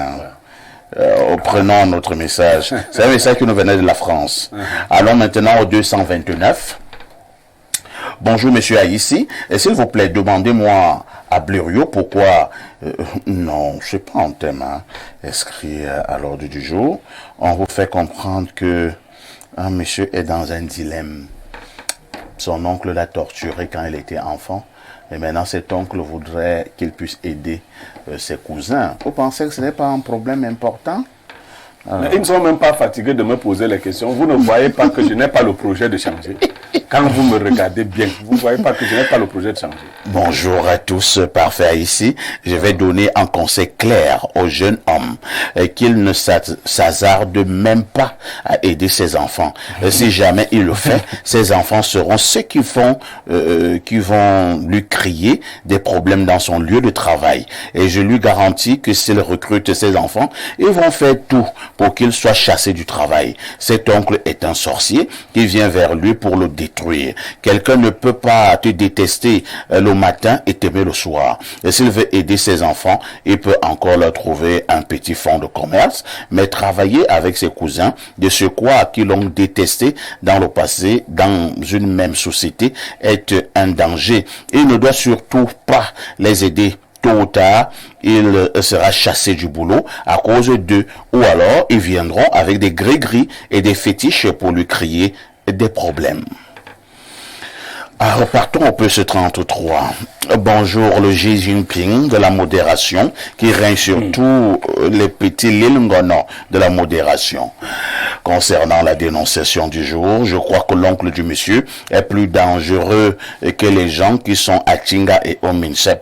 Prenons notre message. C'est un message qui nous venait de la France. Allons maintenant au 229. Bonjour, monsieur Aïssi. S'il vous plaît, demandez-moi à Blériot pourquoi... non, je sais pas un thème inscrit à l'ordre du jour. On vous fait comprendre que un monsieur est dans un dilemme. Son oncle l'a torturé quand il était enfant. Et maintenant, cet oncle voudrait qu'il puisse aider ses cousins. Vous pensez que ce n'est pas un problème important? Mais ils ne sont même pas fatigués de me poser les questions. Vous ne voyez pas que je n'ai pas le projet de changer. Quand vous me regardez bien, vous ne voyez pas que je n'ai pas le projet de changer. Bonjour à tous, parfait ici. Je vais donner un conseil clair aux jeunes hommes qu'ils ne s'hasardent même pas à aider ses enfants. Si jamais il le fait, ses enfants seront ceux qui vont lui crier des problèmes dans son lieu de travail. Et je lui garantis que s'il recrute ses enfants, ils vont faire tout pour qu'il soit chassé du travail. Cet oncle est un sorcier qui vient vers lui pour le détruire. Quelqu'un ne peut pas te détester le matin et t'aimer le soir. Et s'il veut aider ses enfants, il peut encore leur trouver un petit fonds de commerce, mais travailler avec ses cousins de ce quoi qui l'ont détesté dans le passé, dans une même société, est un danger. Il ne doit surtout pas les aider. Tôt ou tard, il sera chassé du boulot à cause d'eux. Ou alors, ils viendront avec des gris-gris et des fétiches pour lui créer des problèmes. Alors, repartons au PC 33. Bonjour, le Xi Jinping de la modération qui règne sur tous les petits Lilngono de la modération. Concernant la dénonciation du jour, je crois que l'oncle du monsieur est plus dangereux que les gens qui sont à Tinga et au MINSEP.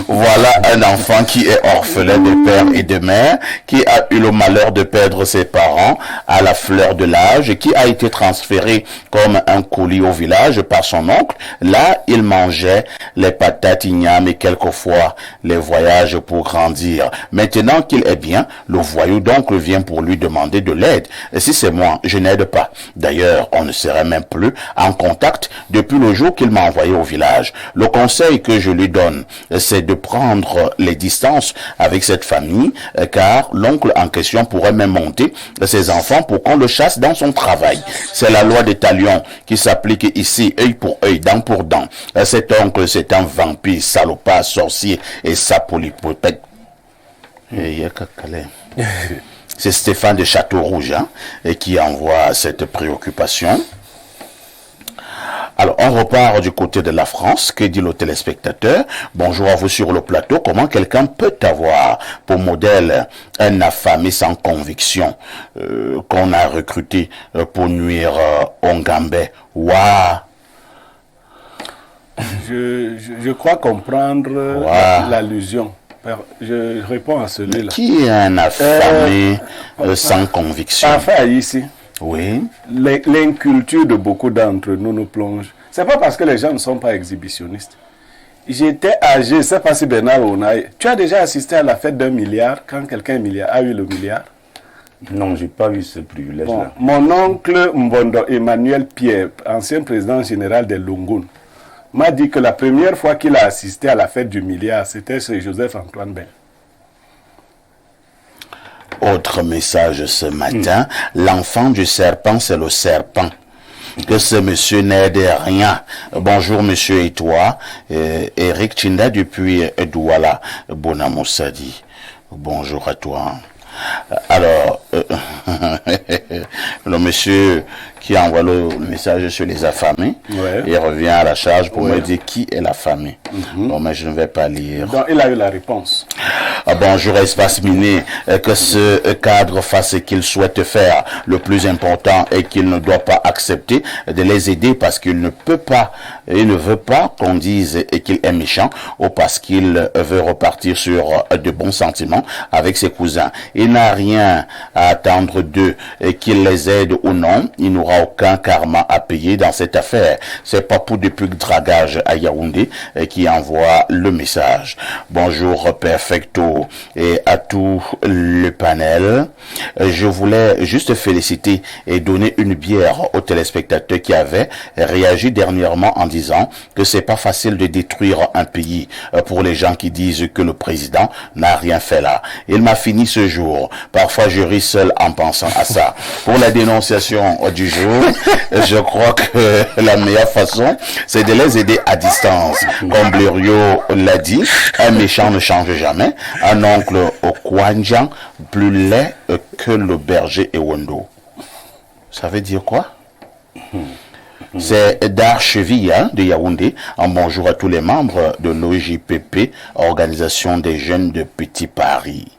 Voilà un enfant qui est orphelin de père et de mère, qui a eu le malheur de perdre ses parents à la fleur de l'âge et qui a été transféré comme un colis au village par son oncle. Là, il mangeait les patates ignames et quelquefois les voyages pour grandir. Maintenant qu'il est bien, le voyou d'oncle vient pour lui demander de l'aide. Et si c'est moi, je n'aide pas. D'ailleurs, on ne serait même plus en contact depuis le jour qu'il m'a envoyé au village. Le conseil que je lui donne, c'est de prendre les distances avec cette famille, car l'oncle en question pourrait même monter ses enfants pour qu'on le chasse dans son travail. C'est la loi des talions qui s'applique ici, œil pour œil, dent pour dent. Cet oncle, c'est un vampire, salopard, sorcier et sapolipopète. C'est Stéphane de Château-Rouge qui envoie cette préoccupation. Alors, on repart du côté de la France. Que dit le téléspectateur? Bonjour à vous sur le plateau. Comment quelqu'un peut avoir pour modèle un affamé sans conviction qu'on a recruté pour nuire au Ngambé? Waouh! Je crois comprendre l'allusion. Je réponds à celui-là. Qui est un affamé sans conviction? Parfait, ici. Oui. L'inculture de beaucoup d'entre nous nous plonge. C'est pas parce que les gens ne sont pas exhibitionnistes. J'étais âgé, je ne sais pas si Bernard Onaï. Tu as déjà assisté à la fête d'1 milliard quand quelqu'un a eu le milliard? Non, j'ai pas eu ce privilège-là. Bon, mon oncle Mbondo Emmanuel Pierre, ancien président général des Lungun, m'a dit que la première fois qu'il a assisté à la fête du milliard, c'était chez Joseph-Antoine Bell. Autre message ce matin, l'enfant du serpent, c'est le serpent. Que ce monsieur n'aide rien. Bonjour monsieur et toi. Eric Chinda depuis Douala, Bonamoussadi. Bonjour à toi. Alors, le monsieur qui envoie le message sur les affamés. Ouais. Il revient à la charge pour Ouais. me dire qui est l'affamé. Bon, mais je ne vais pas lire. Donc, il a eu la réponse. Bonjour Espace Miné, que ce cadre fasse ce qu'il souhaite faire. Le plus important est qu'il ne doit pas accepter de les aider parce qu'il ne peut pas, il ne veut pas qu'on dise qu'il est méchant ou parce qu'il veut repartir sur de bons sentiments avec ses cousins. Il n'a rien à attendre d'eux, qu'ils les aident ou non. Il n'aura aucun karma à payer dans cette affaire. C'est Papou depuis le dragage à Yaoundé qui envoie le message. Bonjour Perfecto et à tout le panel. Je voulais juste féliciter et donner une bière aux téléspectateurs qui avaient réagi dernièrement en disant que c'est pas facile de détruire un pays pour les gens qui disent que le président n'a rien fait là. Il m'a fini ce jour. Parfois je ris seul en pensant à ça. Pour la dénonciation du jour, je crois que la meilleure façon c'est de les aider à distance. Comme Blériot l'a dit, un méchant ne change jamais. Un oncle au Kwanjan, plus laid que le berger Ewondo. Ça veut dire quoi? C'est d'Archeville de Yaoundé. Un bonjour à tous les membres de l'OJPP, Organisation des Jeunes de Petit Paris.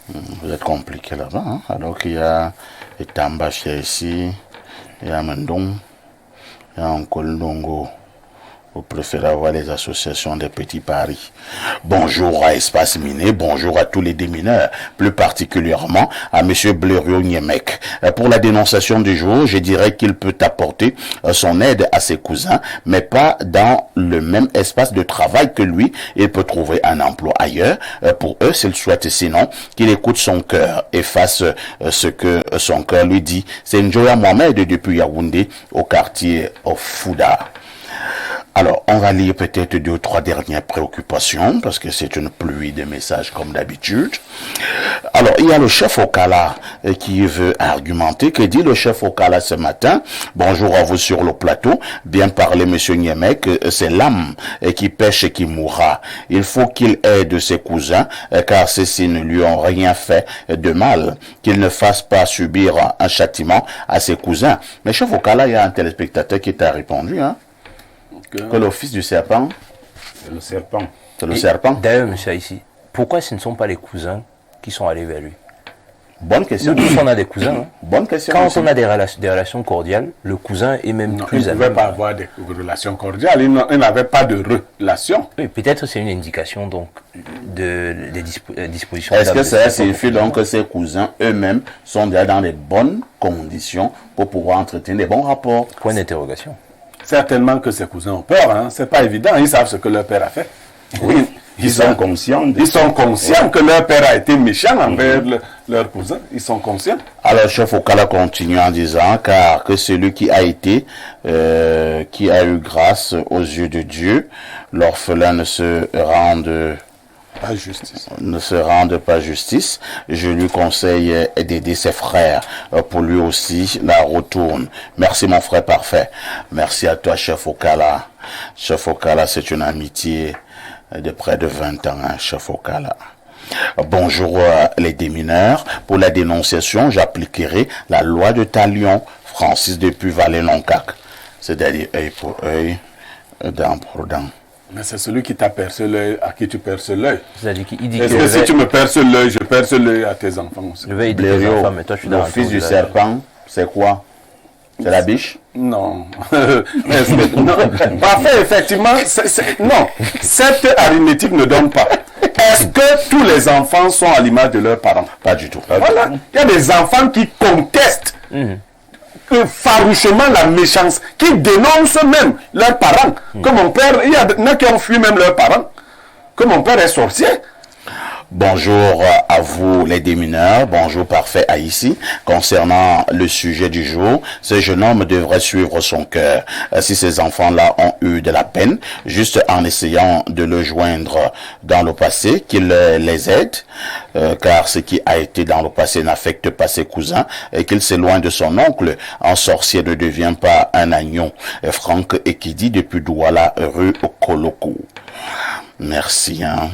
Vous êtes compliqué là-bas, hein? Alors qu'il y a Tambachia ici, il y a Mendong, il y a Nkolongo. Vous préférez avoir les associations des petits paris. Bonjour à Espace Miné, bonjour à tous les démineurs, plus particulièrement à Monsieur Blériot Niemek. Pour la dénonciation du jour, je dirais qu'il peut apporter son aide à ses cousins, mais pas dans le même espace de travail que lui. Il peut trouver un emploi ailleurs. Pour eux, s'il souhaite, sinon, qu'il écoute son cœur et fasse ce que son cœur lui dit. C'est Njoya Mohamed depuis Yaoundé, au quartier Fouda. Alors, on va lire peut-être 2 ou 3 dernières préoccupations, parce que c'est une pluie de messages comme d'habitude. Alors, il y a le chef Okala qui veut argumenter. Que dit le chef Okala ce matin? Bonjour à vous sur le plateau. Bien parlé, monsieur Niemek. C'est l'âme qui pêche et qui mourra. Il faut qu'il aide ses cousins, car ceux-ci ne lui ont rien fait de mal. Qu'il ne fasse pas subir un châtiment à ses cousins. Mais chef Okala, il y a un téléspectateur qui t'a répondu, hein? Que l'office du serpent, Le serpent. c'est le serpent. D'ailleurs, monsieur ici, pourquoi ce ne sont pas les cousins qui sont allés vers lui? Bonne question. Nous tous, on a des cousins. Hein. Bonne question. Quand aussi. on a des relations cordiales, le cousin est même Non, il plus ne à pouvait même. pas avoir des relations cordiales. Il n'avait pas de relation. Oui, peut-être c'est une indication donc des dispositions. Est-ce que ça d'établissement. signifie donc que ses cousins eux-mêmes sont déjà dans les bonnes conditions pour pouvoir entretenir des bons rapports? Point d'interrogation. Certainement que ses cousins ont peur. Hein. C'est pas évident. Ils savent ce que leur père a fait. Oui, ils sont conscients. Ils sont conscients que leur père a été méchant envers leurs cousins. Ils sont conscients. Alors, chef Okala continue en disant, car que celui qui a été, qui a eu grâce aux yeux de Dieu, l'orphelin ne se rende Pas justice. ne se rende pas justice. Je lui conseille d'aider ses frères pour lui aussi la retourne. Merci mon frère parfait. Merci à toi, chef Okala. Chef Okala, c'est une amitié de près de 20 ans, hein, chef Okala. Bonjour les démineurs. Pour la dénonciation, j'appliquerai la loi de Talion, Francis depuis Vallée-Loncac. C'est-à-dire œil pour œil, dent pour dent. Mais c'est celui qui t'a percé l'œil, à qui tu perces l'œil. C'est-à-dire qu'il dit Est-ce que que si tu me perces l'œil, je perce l'œil à tes enfants aussi? je vais aider tes Blériot, enfants, mais toi je suis dans le fils du serpent, c'est quoi? C'est la biche? Non. Non. Parfait, effectivement, non. Cette arithmétique ne donne pas. Est-ce que tous les enfants sont à l'image de leurs parents? Pas du tout. Voilà. Il y a des enfants qui contestent farouchement la méchance, qui dénoncent même leurs parents. Que mon père, il y en a qui ont fui même leurs parents. Que mon père est sorcier. Bonjour à vous les démineurs, bonjour parfait à ici. Concernant le sujet du jour, ce jeune homme devrait suivre son cœur. Si ces enfants-là ont eu de la peine, juste en essayant de le joindre dans le passé, qu'il les aide, car ce qui a été dans le passé n'affecte pas ses cousins, et qu'il s'éloigne de son oncle. Un sorcier ne devient pas un agneau. Franck Ekidi depuis Douala, rue Koloko. Merci, hein.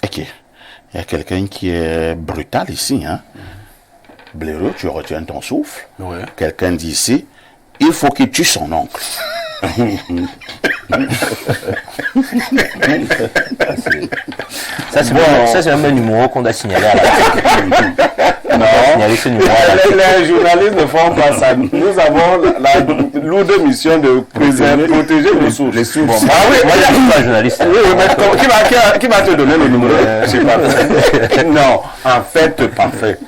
Ok. Il y a quelqu'un qui est brutal ici, hein. Blaireau, tu retiens ton souffle. Ouais. Quelqu'un dit ici, il faut qu'il tue son oncle. Ça, c'est même un numéro qu'on a signalé à la Non, signaler ce numéro à la les journalistes ne font pas ça. Nous avons la lourde mission de protéger les sources. Les sources. Bon, ah oui, Moi, je suis pas un journaliste. oui, mais qui va te donner le numéro? Je sais pas. Non, en fait, parfait.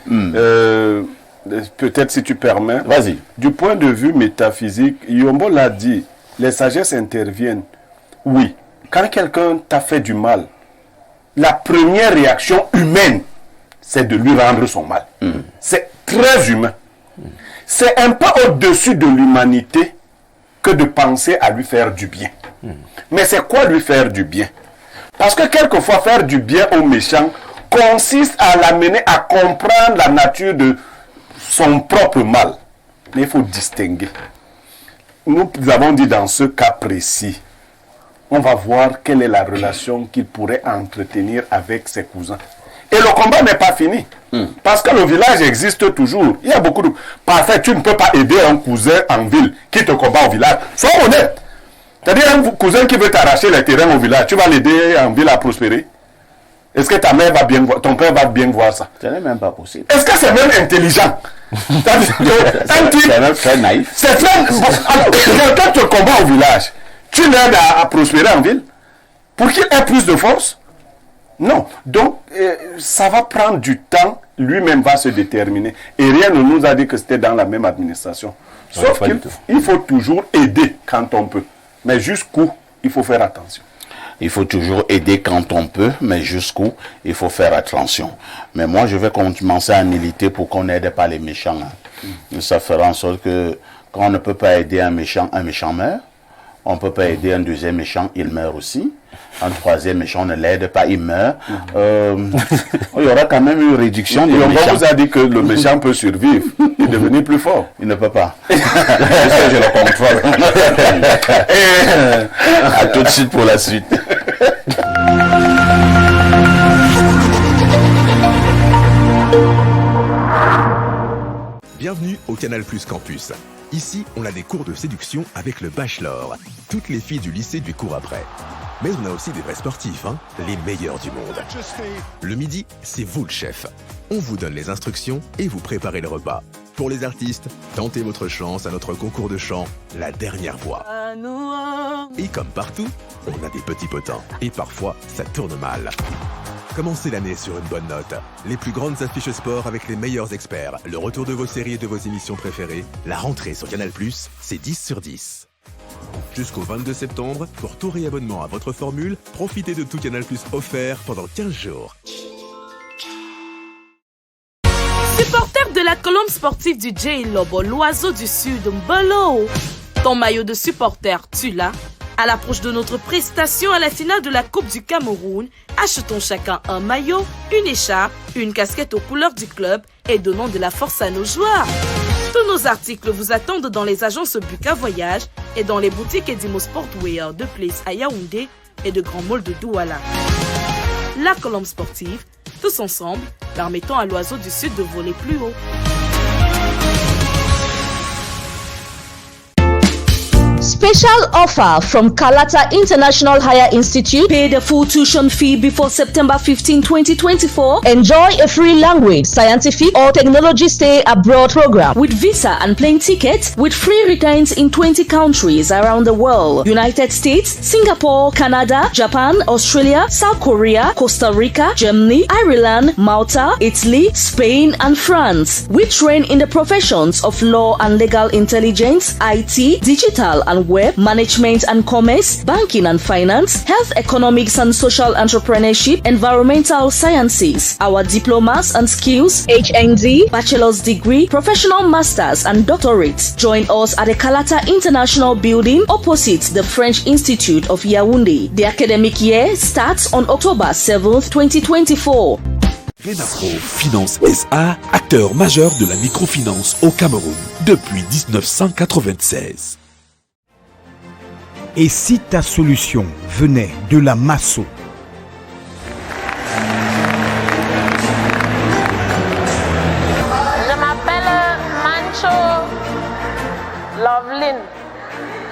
Peut-être si tu permets. Vas-y. Du point de vue métaphysique, Yombo l'a dit, les sagesses interviennent. Oui, quand quelqu'un t'a fait du mal, la première réaction humaine, c'est de lui rendre son mal. C'est très humain. C'est un pas au-dessus de l'humanité que de penser à lui faire du bien. Mais c'est quoi lui faire du bien? Parce que quelquefois, faire du bien au méchant consiste à l'amener à comprendre la nature de son propre mal. Mais il faut distinguer. Nous avons dit dans ce cas précis, on va voir quelle est la relation qu'il pourrait entretenir avec ses cousins. Et le combat n'est pas fini. Parce que le village existe toujours. Il y a beaucoup de... Parfait, tu ne peux pas aider un cousin en ville qui te combat au village. Sois honnête. C'est-à-dire un cousin qui veut t'arracher les terrains au village, tu vas l'aider en ville à prospérer? Est-ce que ta mère va bien voir, ton père va bien voir ça? Ce n'est même pas possible. Est-ce que c'est même intelligent? C'est même très naïf. C'est très... Alors, quelqu'un te combat au village, tu l'aides à prospérer en ville pour qu'il ait plus de force? Non. Donc, ça va prendre du temps. Lui-même va se déterminer. Et rien ne nous a dit que c'était dans la même administration. Sauf qu'il faut toujours aider quand on peut. Mais jusqu'où, il faut faire attention. Il faut toujours aider quand on peut, mais jusqu'où, il faut faire attention. Mais moi, je vais commencer à militer pour qu'on n'aide pas les méchants. Ça fera en sorte que quand on ne peut pas aider un méchant meurt. On ne peut pas aider un deuxième méchant, il meurt aussi. Un troisième méchant, on ne l'aide pas, il meurt. Il y aura quand même une réduction du méchant. On vous a dit que le méchant peut survivre et devenir plus fort. Il ne peut pas. Je le contrôle. À tout de suite pour la suite. Bienvenue au Canal Plus Campus. Ici, on a des cours de séduction avec le bachelor. Toutes les filles du lycée lui courent après. Mais on a aussi des vrais sportifs, hein, les meilleurs du monde. Le midi, c'est vous le chef. On vous donne les instructions et vous préparez le repas. Pour les artistes, tentez votre chance à notre concours de chant, La Dernière Voix. Et comme partout, on a des petits potins. Et parfois, ça tourne mal. Commencez l'année sur une bonne note. Les plus grandes affiches sport avec les meilleurs experts. Le retour de vos séries et de vos émissions préférées. La rentrée sur Canal+, c'est 10 sur 10. Jusqu'au 22 septembre, pour tout réabonnement à votre formule, profitez de tout Canal+ offert pendant 15 jours. Supporter de la colonne sportive du J Lobo, l'oiseau du sud, Mbolo. Ton maillot de supporter, tu l'as? À l'approche de notre prestation à la finale de la Coupe du Cameroun, achetons chacun un maillot, une écharpe, une casquette aux couleurs du club et donnons de la force à nos joueurs. Tous nos articles vous attendent dans les agences Buka Voyage et dans les boutiques Edimo Sportwear de Place à Yaoundé et de Grand Mall de Douala. La colombe sportive, tous ensemble, permettant à l'oiseau du sud de voler plus haut. Special offer from Kalata International Higher Institute. Pay the full tuition fee before September 15, 2024. Enjoy a free language, scientific or technology stay abroad program with visa and plane tickets with free returns in 20 countries around the world. United States, Singapore, Canada, Japan, Australia, South Korea, Costa Rica, Germany, Ireland, Malta, Italy, Spain and France. We train in the professions of law and legal intelligence, IT, digital and web, management and commerce, banking and finance, health economics and social entrepreneurship, environmental sciences. Our diplomas and skills, HND, bachelor's degree, professional masters and doctorates. Join us at the Kalata International Building opposite the French Institute of Yaoundé. The academic year starts on October 7th, 2024. Renapro Finance SA, acteur majeur de la microfinance au Cameroun depuis 1996. Et si ta solution venait de la Masso? Je m'appelle Loveline,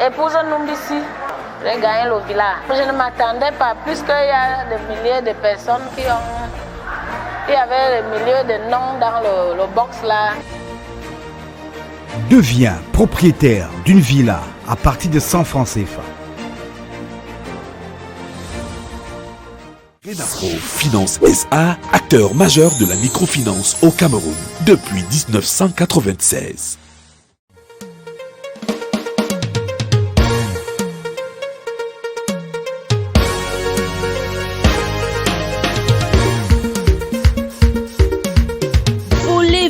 épouse Numbisi. J'ai gagné le village. Je ne m'attendais pas, puisqu'il y a des milliers de personnes qui ont... Il y avait des milliers de noms dans le box là. Deviens propriétaire d'une villa à partir de 100 francs CFA. Renafro Finance SA, acteur majeur de la microfinance au Cameroun depuis 1996.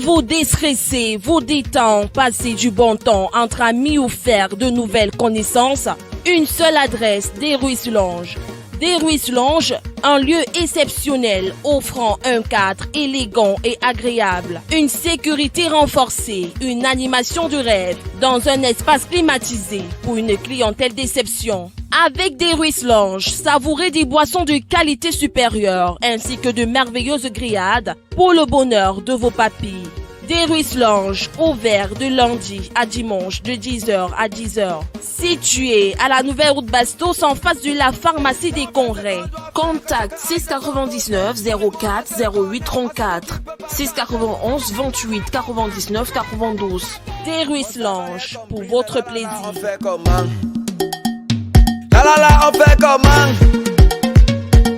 Vous déstresser, vous détendre, passer du bon temps entre amis ou faire de nouvelles connaissances. Une seule adresse, Des Ruisses Lounge. Des Ruisses Lounge, un lieu exceptionnel offrant un cadre élégant et agréable, une sécurité renforcée, une animation de rêve dans un espace climatisé pour une clientèle d'exception. Avec Des Ruisses Lounge, savourez des boissons de qualité supérieure ainsi que de merveilleuses grillades pour le bonheur de vos papilles. Des Ruisses Lounge, ouvert de lundi à dimanche de 10h à 10h. Situé à la nouvelle route Bastos en face de la pharmacie des Congrès. Contact 699 04 08 34 691 28 99 92. Des Ruisses Lounge, pour votre plaisir. La la la, on fait comment?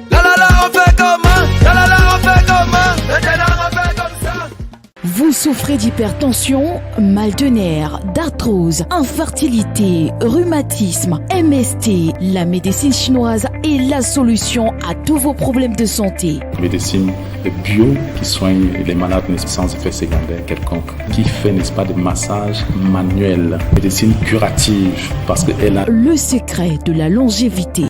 La la la, on fait comment? La la la, on fait comment? Maintenant, on fait comme ça. Vous souffrez d'hypertension, mal de nerfs, d'arthrose, infertilité, rhumatisme, MST, la médecine chinoise est la solution à tous vos problèmes de santé. Médecine bio qui soigne les malades sans effet secondaire quelconque, qui fait, n'est-ce pas, des massages manuels. Médecine curative parce qu'elle a le secret de la longévité.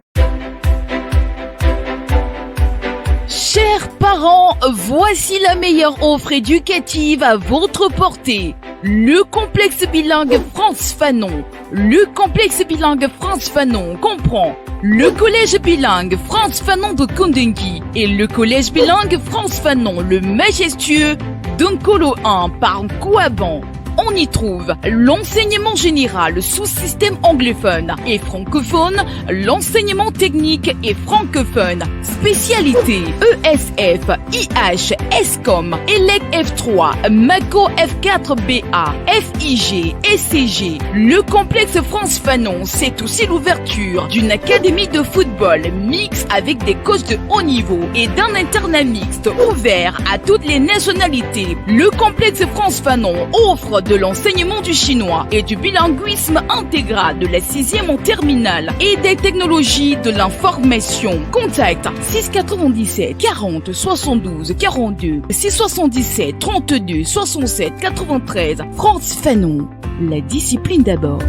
Chers parents, voici la meilleure offre éducative à votre portée. Le complexe bilingue France Fanon. Le complexe bilingue France Fanon comprend le collège bilingue France Fanon de Kondengui et le collège bilingue France Fanon le majestueux d'Onkolo 1 par Kouaban. On y trouve l'enseignement général sous système anglophone et francophone, l'enseignement technique et francophone, spécialité ESF, IH, ESCOM, ELEC F3, MACO F4BA, FIG, SCG. Le complexe France Fanon, c'est aussi l'ouverture d'une académie de football mixte avec des coachs de haut niveau et d'un internat mixte ouvert à toutes les nationalités. Le complexe France Fanon offre de l'enseignement du chinois et du bilinguisme intégral de la 6e en terminale et des technologies de l'information. Contact 697 40 72 42 677 32 67 93. France Fanon, la discipline d'abord.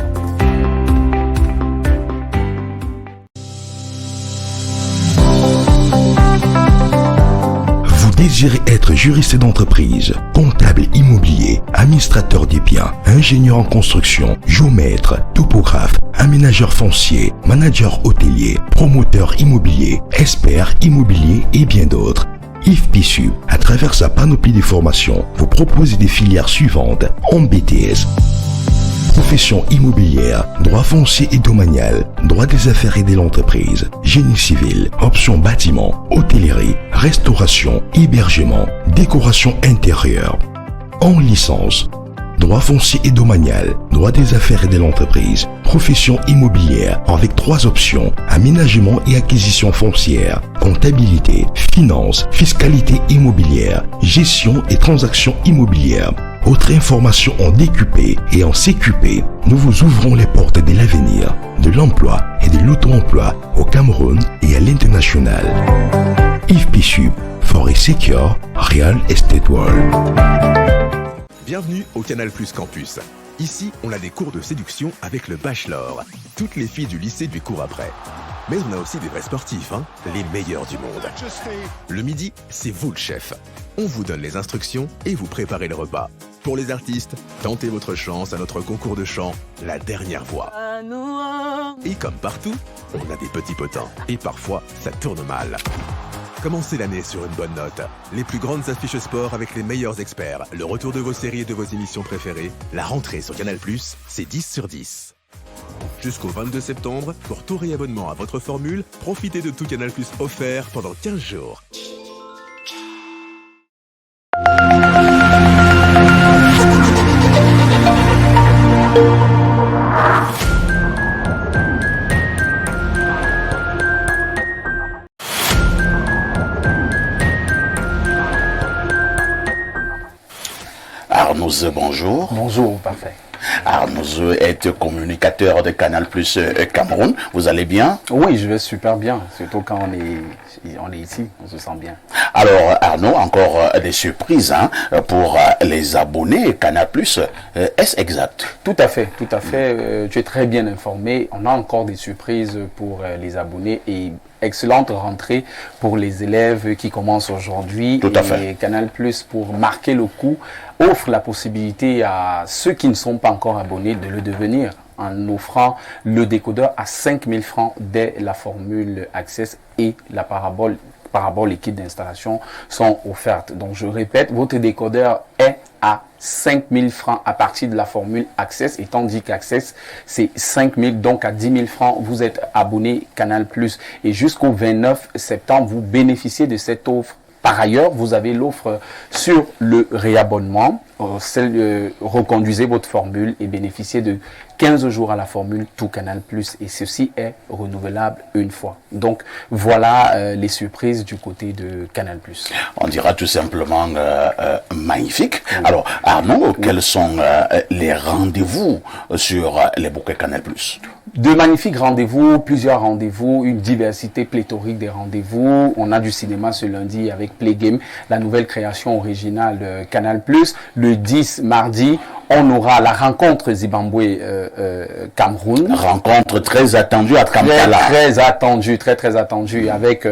Désirez être juriste d'entreprise, comptable immobilier, administrateur des biens, ingénieur en construction, géomètre, topographe, aménageur foncier, manager hôtelier, promoteur immobilier, expert immobilier et bien d'autres. IFPSU, à travers sa panoplie de formations, vous propose des filières suivantes en BTS. Profession immobilière, droit foncier et domanial, droit des affaires et de l'entreprise, génie civil, option bâtiment, hôtellerie, restauration, hébergement, décoration intérieure. En licence, droit foncier et domanial, droit des affaires et de l'entreprise, profession immobilière avec 3 options, aménagement et acquisition foncière, comptabilité, finance, fiscalité immobilière, gestion et transactions immobilières. Autre information en DQP et en CQP, nous vous ouvrons les portes de l'avenir, de l'emploi et de l'auto-emploi au Cameroun et à l'international. IFPSU, for a secure real estate world. Bienvenue au Canal Plus Campus. Ici, on a des cours de séduction avec le Bachelor. Toutes les filles du lycée lui courent après. Mais on a aussi des vrais sportifs, hein, les meilleurs du monde. Le midi, c'est vous le chef. On vous donne les instructions et vous préparez le repas. Pour les artistes, tentez votre chance à notre concours de chant, La Dernière Voix. Et comme partout, on a des petits potins. Et parfois, ça tourne mal. Commencez l'année sur une bonne note. Les plus grandes affiches sport avec les meilleurs experts, le retour de vos séries et de vos émissions préférées, la rentrée sur Canal+, c'est 10 sur 10. Jusqu'au 22 septembre, pour tout réabonnement à votre formule, profitez de tout Canal+ offert pendant 15 jours. Arnouz, bonjour. Bonjour, parfait. Arnouz est communicateur de Canal+ Cameroun. Vous allez bien? Oui, je vais super bien, surtout quand on est ici, on se sent bien. Alors Arnaud, encore des surprises pour les abonnés Canal+. Est-ce exact? Tout à fait, tout à fait. Tu es très bien informé. On a encore des surprises pour les abonnés et excellente rentrée pour les élèves qui commencent aujourd'hui. Tout à fait. Et Canal+, pour marquer le coup, offre la possibilité à ceux qui ne sont pas encore abonnés de le devenir en offrant le décodeur à 5 000 francs dès la formule Access et la parabole et kit d'installation sont offertes. Donc je répète, votre décodeur est à 5 000 francs à partir de la formule Access, étant dit qu'Access c'est 5 000, donc à 10 000 francs vous êtes abonné Canal+. Et jusqu'au 29 septembre, vous bénéficiez de cette offre. Par ailleurs, vous avez l'offre sur le réabonnement. Reconduisez votre formule et bénéficiez de 15 jours à la formule tout Canal+. Et ceci est renouvelable une fois. Donc voilà les surprises du côté de Canal+. On dira tout simplement magnifique. Oui. Alors Arnaud, quels sont les rendez-vous sur les bouquets Canal+? De magnifiques rendez-vous, plusieurs rendez-vous, une diversité pléthorique des rendez-vous. On a du cinéma ce lundi avec Play Game, la nouvelle création originale de Canal+. Le 10 mardi, on aura la rencontre Zimbabwe-Cameroun. Rencontre très attendue à Kampala. Très attendue avec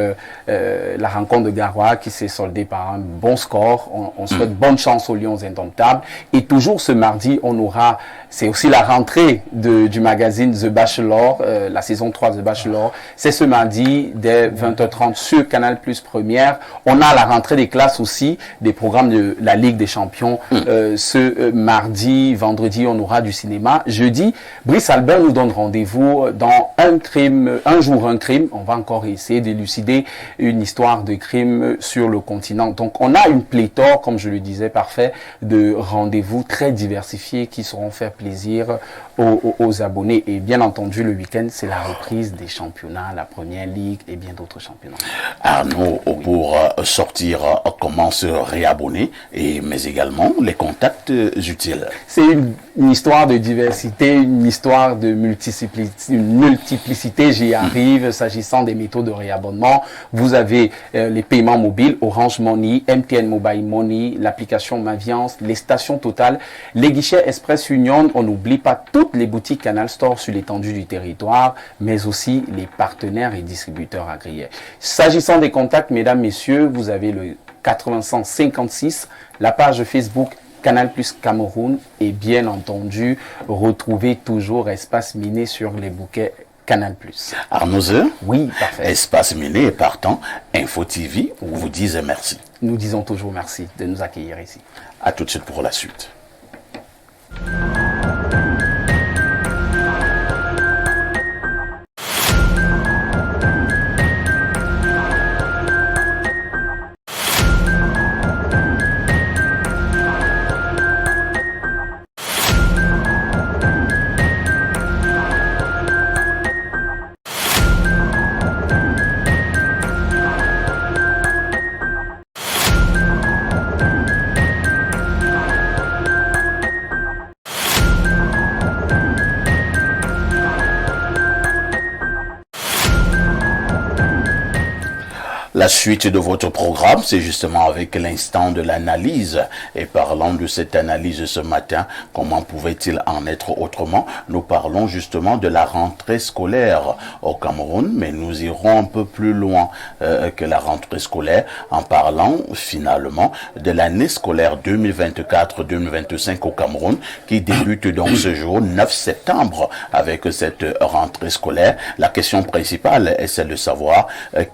la rencontre de Garoua qui s'est soldée par un bon score. On souhaite bonne chance aux Lions Indomptables. Et toujours ce mardi, on aura, c'est aussi la rentrée du magazine The Bachelor, la saison 3 The Bachelor. C'est ce mardi dès 20h30 sur Canal+ Première. On a la rentrée des classes aussi, des programmes de la Ligue des Champions. Ce mardi, vendredi, on aura du cinéma. Jeudi, Brice Albert nous donne rendez-vous dans un jour un crime. On va encore essayer d'élucider une histoire de crime sur le continent. Donc on a une pléthore, comme je le disais, parfait, de rendez-vous très diversifiés qui sauront faire plaisir aux abonnés. Et bien entendu, le week-end, c'est la reprise des championnats, la Première Ligue et bien d'autres championnats. Arnaud, pour sortir, comment se réabonner, mais également les contacts utiles. C'est une histoire de diversité, une histoire de multiplicité. J'y arrive. S'agissant des méthodes de réabonnement, vous avez les paiements mobiles, Orange Money, MTN Mobile Money, l'application Maviance, les stations Total, les guichets Express Union. On n'oublie pas toutes les boutiques Canal Store sur l'étendue du territoire, mais aussi les partenaires et distributeurs agréés. S'agissant des contacts, mesdames, messieurs, vous avez le 8556, la page Facebook Canal+ Cameroun et bien entendu, retrouvez toujours Espace Miné sur les bouquets Canal+. Arnaud, oui, parfait. Espace Miné et partant, Info TV, vous disent merci. Nous disons toujours merci de nous accueillir ici. À tout de suite pour la suite. La suite de votre programme, c'est justement avec l'instant de l'analyse. Et parlant de cette analyse ce matin, comment pouvait-il en être autrement? Nous parlons justement de la rentrée scolaire au Cameroun, mais nous irons un peu plus loin que la rentrée scolaire en parlant finalement de l'année scolaire 2024-2025 au Cameroun qui débute donc ce jour 9 septembre avec cette rentrée scolaire. La question principale est celle de savoir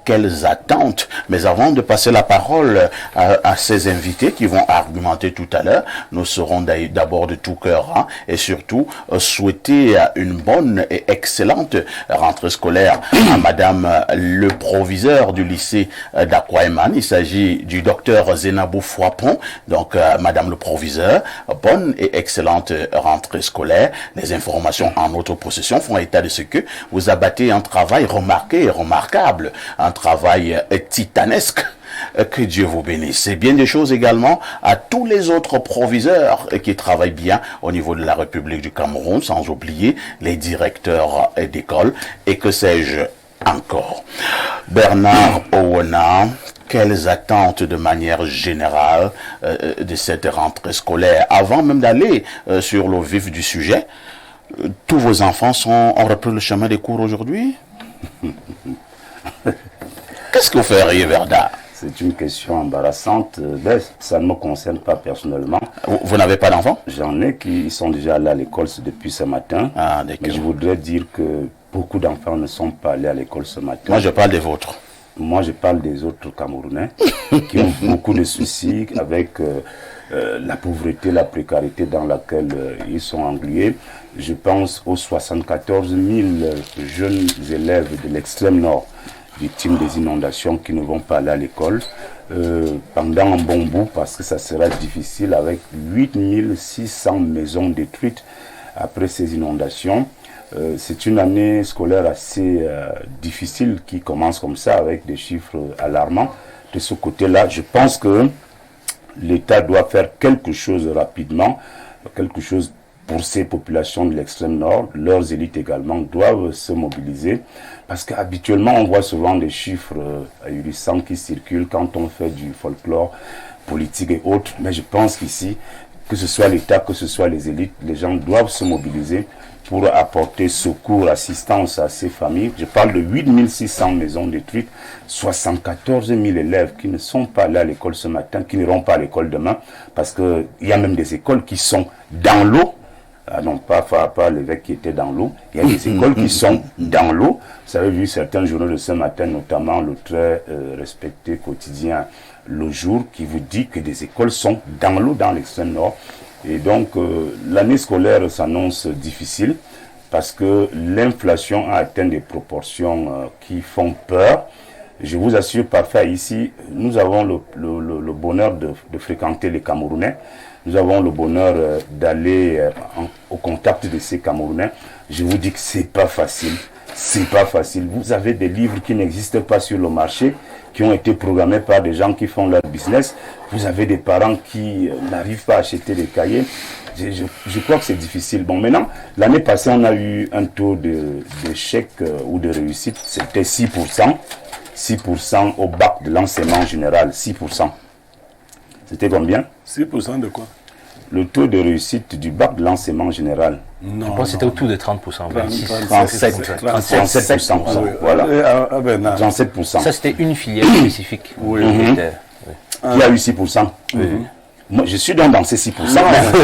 quelles attentes écoute. Mais avant de passer la parole à ces invités qui vont argumenter tout à l'heure, nous serons d'abord de tout cœur et surtout souhaiter une bonne et excellente rentrée scolaire à Madame le proviseur du lycée d'Akwa-Eman. Il s'agit du docteur Zenabou Fouapon. Donc, Madame le proviseur, bonne et excellente rentrée scolaire. Les informations en notre possession font état de ce que vous abattez un travail remarqué et remarquable, un travail titanesque. Que Dieu vous bénisse. C'est bien des choses également à tous les autres proviseurs qui travaillent bien au niveau de la République du Cameroun, sans oublier les directeurs d'école et que sais-je encore. Bernard Owona, quelles attentes de manière générale de cette rentrée scolaire? Avant même d'aller sur le vif du sujet, tous vos enfants ont repris le chemin des cours aujourd'hui? Qu'est-ce que vous feriez, Bernard? C'est une question embarrassante. Ça ne me concerne pas personnellement. Vous n'avez pas d'enfants? J'en ai qui sont déjà allés à l'école depuis ce matin. Ah, d'accord. Mais je voudrais dire que beaucoup d'enfants ne sont pas allés à l'école ce matin. Moi, je parle des vôtres. Moi, je parle des autres Camerounais qui ont beaucoup de soucis avec la pauvreté, la précarité dans laquelle ils sont englués. Je pense aux 74 000 jeunes élèves de l'extrême nord victimes des inondations qui ne vont pas aller à l'école pendant un bon bout, parce que ça sera difficile avec 8600 maisons détruites après ces inondations. C'est une année scolaire assez difficile qui commence comme ça avec des chiffres alarmants. De ce côté-là, je pense que l'État doit faire quelque chose rapidement, quelque chose pour ces populations de l'extrême nord. Leurs élites également doivent se mobiliser, parce qu'habituellement on voit souvent des chiffres ahurissants qui circulent quand on fait du folklore politique et autres, mais je pense qu'ici, que ce soit l'État, que ce soit les élites, les gens doivent se mobiliser pour apporter secours, assistance à ces familles. Je parle de 8600 maisons détruites, 74 000 élèves qui ne sont pas allés à l'école ce matin, qui n'iront pas à l'école demain, parce qu'il y a même des écoles qui sont dans l'eau. Ah non, pas l'évêque qui était dans l'eau. Il y a des écoles qui sont dans l'eau. Vous avez vu certains journaux de ce matin, notamment le très respecté quotidien Le Jour, qui vous dit que des écoles sont dans l'eau dans l'extrême nord. Et donc, l'année scolaire s'annonce difficile parce que l'inflation a atteint des proportions qui font peur. Je vous assure, parfait, ici, nous avons le bonheur de fréquenter les Camerounais. Nous avons le bonheur d'aller au contact de ces Camerounais. Je vous dis que c'est pas facile. C'est pas facile. Vous avez des livres qui n'existent pas sur le marché, qui ont été programmés par des gens qui font leur business. Vous avez des parents qui n'arrivent pas à acheter des cahiers. Je crois que c'est difficile. Bon, maintenant, l'année passée, on a eu un taux d'échec ou de réussite. C'était 6%. 6% au bac de l'enseignement général. 6%. C'était combien? 6% de quoi? Le taux de réussite du bac de l'enseignement général. Non, je pense que c'était autour de 30%. 37%. Voilà. 37%. Ça, c'était une filière spécifique. Oui. Qui a eu 6%. Moi, je suis donc dans ces 6%.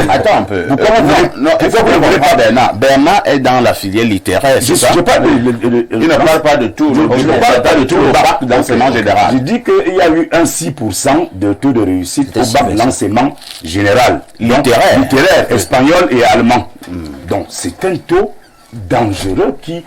Attends un peu. Pourquoi vous ne voulez pas Bernard? Bernard est dans la filière littéraire. Il ne parle pas de tout. Je ne parle pas de tout le bac d'enseignement général. Je dis qu'il y a eu un 6% de taux de réussite au bac d'enseignement général. Littéraire, espagnol et allemand. Donc, c'est un taux dangereux qui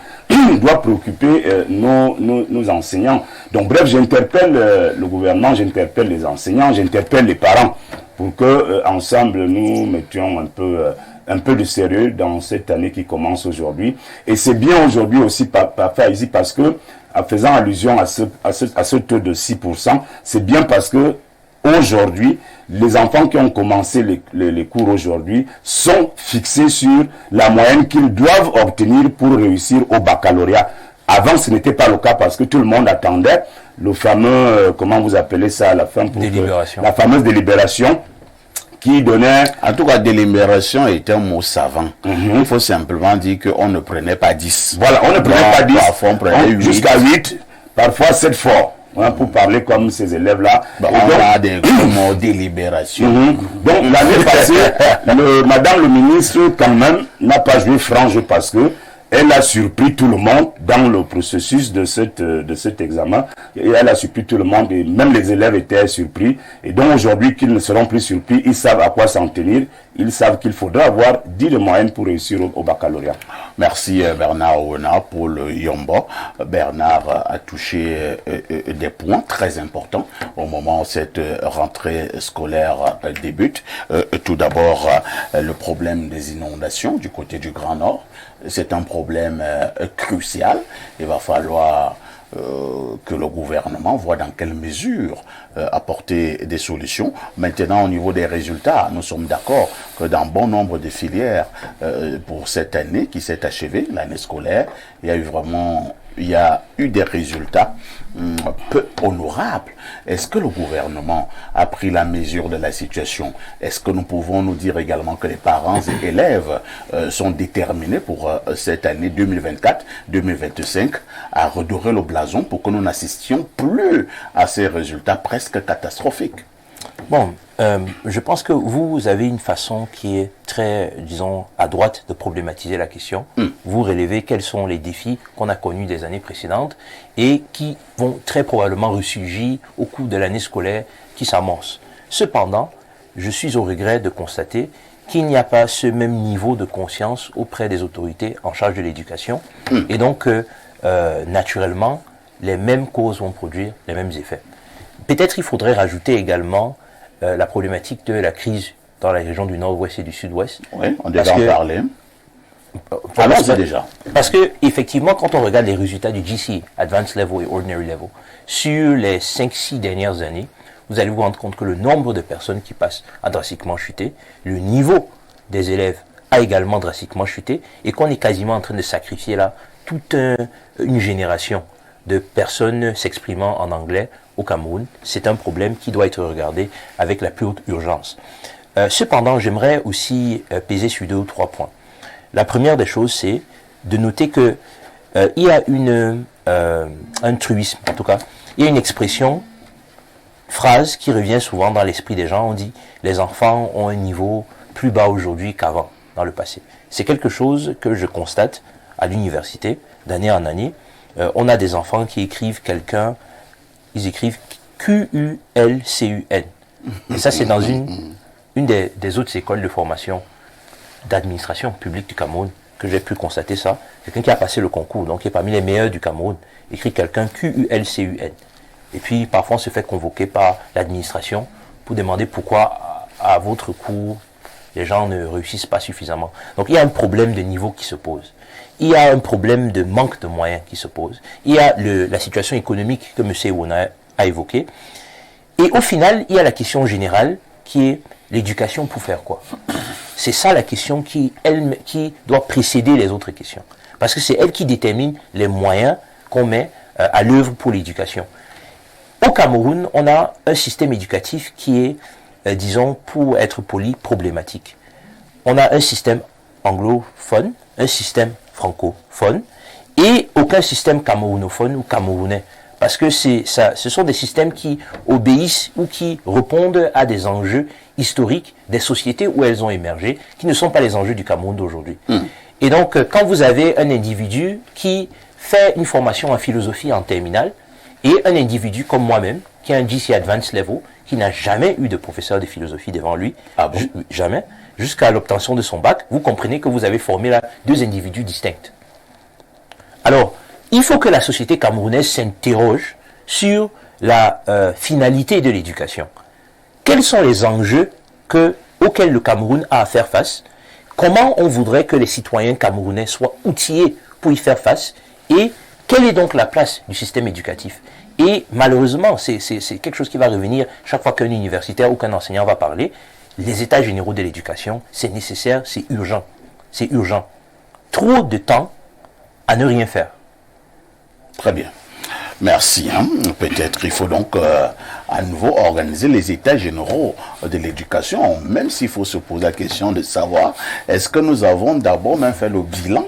doit préoccuper nos enseignants. Donc, bref, j'interpelle le gouvernement, j'interpelle les enseignants, j'interpelle les parents, pour que ensemble nous mettions un peu de sérieux dans cette année qui commence aujourd'hui. Et c'est bien aujourd'hui aussi parfait ici, parce que, en faisant allusion à ce taux de 6%, c'est bien parce que aujourd'hui, les enfants qui ont commencé les cours aujourd'hui sont fixés sur la moyenne qu'ils doivent obtenir pour réussir au baccalauréat. Avant, ce n'était pas le cas parce que tout le monde attendait le fameux, comment vous appelez ça à la fin, la fameuse délibération qui donnait... En tout cas, délibération est un mot savant. Il faut simplement dire qu'on ne prenait pas 10. Voilà, on ne prenait pas 10. Parfois, on prenait 8. Jusqu'à 8, parfois 7 fois. Pour parler comme ces élèves-là. On a des mots délibération. Donc, l'année passée, Madame le ministre, quand même, n'a pas joué franc jeu parce que elle a surpris tout le monde dans le processus de cet examen. Et elle a surpris tout le monde, et même les élèves étaient surpris. Et donc aujourd'hui, qu'ils ne seront plus surpris, ils savent à quoi s'en tenir. Ils savent qu'il faudra avoir 10 de moyenne pour réussir au baccalauréat. Merci Bernard Ouna pour le Yombo. Bernard a touché des points très importants au moment où cette rentrée scolaire débute. Tout d'abord, le problème des inondations du côté du Grand Nord. C'est un problème crucial. Il va falloir que le gouvernement voit dans quelle mesure apporter des solutions. Maintenant, au niveau des résultats, nous sommes d'accord que dans bon nombre de filières pour cette année qui s'est achevée, l'année scolaire, il y a eu des résultats peu honorables. Est-ce que le gouvernement a pris la mesure de la situation? Est-ce que nous pouvons nous dire également que les parents et élèves sont déterminés pour cette année 2024-2025 à redorer le blason pour que nous n'assistions plus à ces résultats presque catastrophiques? Bon, je pense que vous avez une façon qui est très, disons, à droite de problématiser la question. Vous relevez quels sont les défis qu'on a connus des années précédentes et qui vont très probablement ressurgir au cours de l'année scolaire qui s'amorce. Cependant, je suis au regret de constater qu'il n'y a pas ce même niveau de conscience auprès des autorités en charge de l'éducation. Et donc, naturellement, les mêmes causes vont produire les mêmes effets. Peut-être il faudrait rajouter également la problématique de la crise dans la région du nord-ouest et du sud-ouest. Oui, on devait en parler. Parce que, effectivement, quand on regarde les résultats du GCE, Advanced Level et Ordinary Level, sur les 5-6 dernières années, vous allez vous rendre compte que le nombre de personnes qui passent a drastiquement chuté, le niveau des élèves a également drastiquement chuté, et qu'on est quasiment en train de sacrifier là toute une génération de personnes s'exprimant en anglais au Cameroun. C'est un problème qui doit être regardé avec la plus haute urgence. Cependant, j'aimerais aussi peser sur 2 ou 3 points. La première des choses, c'est de noter que il y a un truisme, en tout cas, il y a une expression, phrase qui revient souvent dans l'esprit des gens. On dit les enfants ont un niveau plus bas aujourd'hui qu'avant, dans le passé. C'est quelque chose que je constate à l'université, d'année en année. On a des enfants qui écrivent ils écrivent Q-U-L-C-U-N. Et ça, c'est dans une des autres écoles de formation d'administration publique du Cameroun que j'ai pu constater ça. Quelqu'un qui a passé le concours, donc qui est parmi les meilleurs du Cameroun, écrit quelqu'un Q-U-L-C-U-N. Et puis, parfois, on se fait convoquer par l'administration pour demander pourquoi, à votre cours, les gens ne réussissent pas suffisamment. Donc, il y a un problème de niveau qui se pose. Il y a un problème de manque de moyens qui se pose. Il y a la situation économique que M. Iwona a évoquée. Et au final, il y a la question générale qui est l'éducation pour faire quoi? C'est ça la question qui doit précéder les autres questions. Parce que c'est elle qui détermine les moyens qu'on met à l'œuvre pour l'éducation. Au Cameroun, on a un système éducatif qui est, disons, pour être poli, problématique. On a un système anglophone, un système francophone, et aucun système camerounophone ou camerounais. Parce que ce sont des systèmes qui obéissent ou qui répondent à des enjeux historiques des sociétés où elles ont émergé, qui ne sont pas les enjeux du Cameroun d'aujourd'hui. Et donc, quand vous avez un individu qui fait une formation en philosophie en terminale, et un individu comme moi-même, qui a un GC Advanced Level, qui n'a jamais eu de professeur de philosophie devant lui, jamais, jusqu'à l'obtention de son bac, vous comprenez que vous avez formé là 2 individus distincts. Alors, il faut que la société camerounaise s'interroge sur la finalité de l'éducation. Quels sont les enjeux auxquels le Cameroun a à faire face? Comment on voudrait que les citoyens camerounais soient outillés pour y faire face? Et quelle est donc la place du système éducatif? Et malheureusement, c'est quelque chose qui va revenir chaque fois qu'un universitaire ou qu'un enseignant va parler. Les états généraux de l'éducation, c'est nécessaire, c'est urgent. C'est urgent. Trop de temps à ne rien faire. Très bien. Merci. Peut-être il faut donc à nouveau organiser les états généraux de l'éducation, même s'il faut se poser la question de savoir est-ce que nous avons d'abord même fait le bilan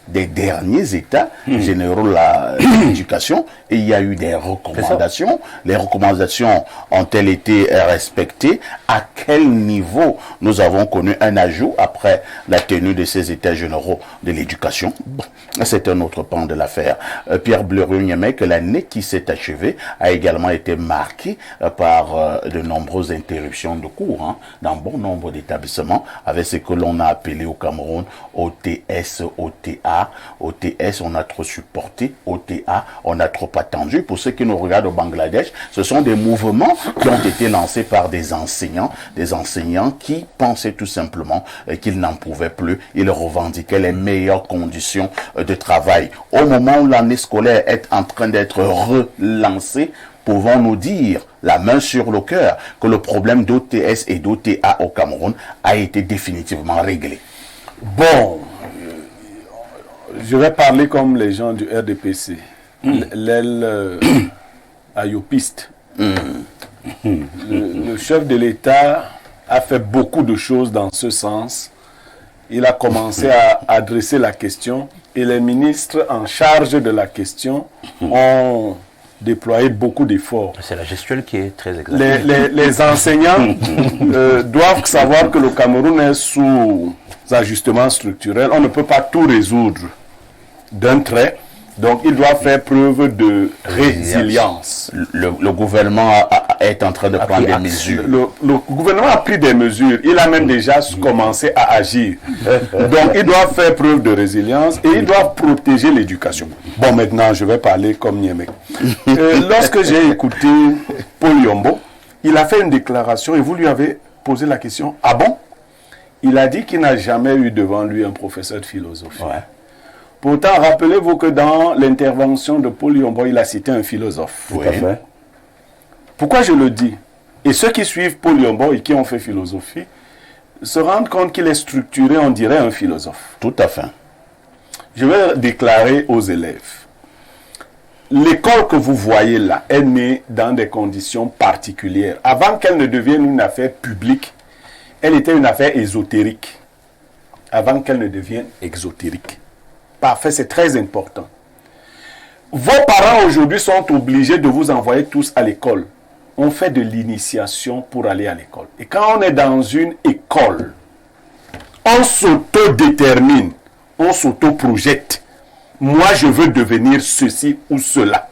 des derniers états généraux de l'éducation et il y a eu des recommandations. Les recommandations ont-elles été respectées? À quel niveau nous avons connu un ajout après la tenue de ces états généraux de l'éducation? Bon, c'est un autre pan de l'affaire. Pierre Bleriot-Niamey, que l'année qui s'est achevée a également été marquée par de nombreuses interruptions de cours dans bon nombre d'établissements avec ce que l'on a appelé au Cameroun OTS, OTA. OTS, on a trop supporté. OTA, on a trop attendu. Pour ceux qui nous regardent au Bangladesh, ce sont des mouvements qui ont été lancés par des enseignants qui pensaient tout simplement qu'ils n'en pouvaient plus. Ils revendiquaient les meilleures conditions de travail. Au moment où l'année scolaire est en train d'être relancée, pouvons-nous dire, la main sur le cœur, que le problème d'OTS et d'OTA au Cameroun a été définitivement réglé? Bon, je vais parler comme les gens du RDPC, l'aile ayopiste. Le chef de l'État a fait beaucoup de choses dans ce sens. Il a commencé à adresser la question et les ministres en charge de la question ont déployé beaucoup d'efforts. C'est la gestuelle qui est très exacte. Les enseignants doivent savoir que le Cameroun est sous ajustement structurel. On ne peut pas tout résoudre d'un trait. Donc, il doit faire preuve de résilience. Le gouvernement est en train de prendre des mesures. Le gouvernement a pris des mesures. Il a même déjà commencé à agir. Donc, il doit faire preuve de résilience et il doit protéger l'éducation. Bon, maintenant, je vais parler comme Niamey. Lorsque j'ai écouté Paul Yombo, il a fait une déclaration et vous lui avez posé la question, ah bon? Il a dit qu'il n'a jamais eu devant lui un professeur de philosophie. Ouais. Pourtant, rappelez-vous que dans l'intervention de Paul Yombo, il a cité un philosophe. Tout à fait. Pourquoi je le dis? Et ceux qui suivent Paul Yombo et qui ont fait philosophie se rendent compte qu'il est structuré, on dirait un philosophe. Tout à fait. Je vais déclarer aux élèves. L'école que vous voyez là est née dans des conditions particulières. Avant qu'elle ne devienne une affaire publique, elle était une affaire ésotérique. Avant qu'elle ne devienne exotérique. Parfait, c'est très important. Vos parents aujourd'hui sont obligés de vous envoyer tous à l'école. On fait de l'initiation pour aller à l'école. Et quand on est dans une école, on s'auto-détermine, on s'auto-projette. Moi, je veux devenir ceci ou cela.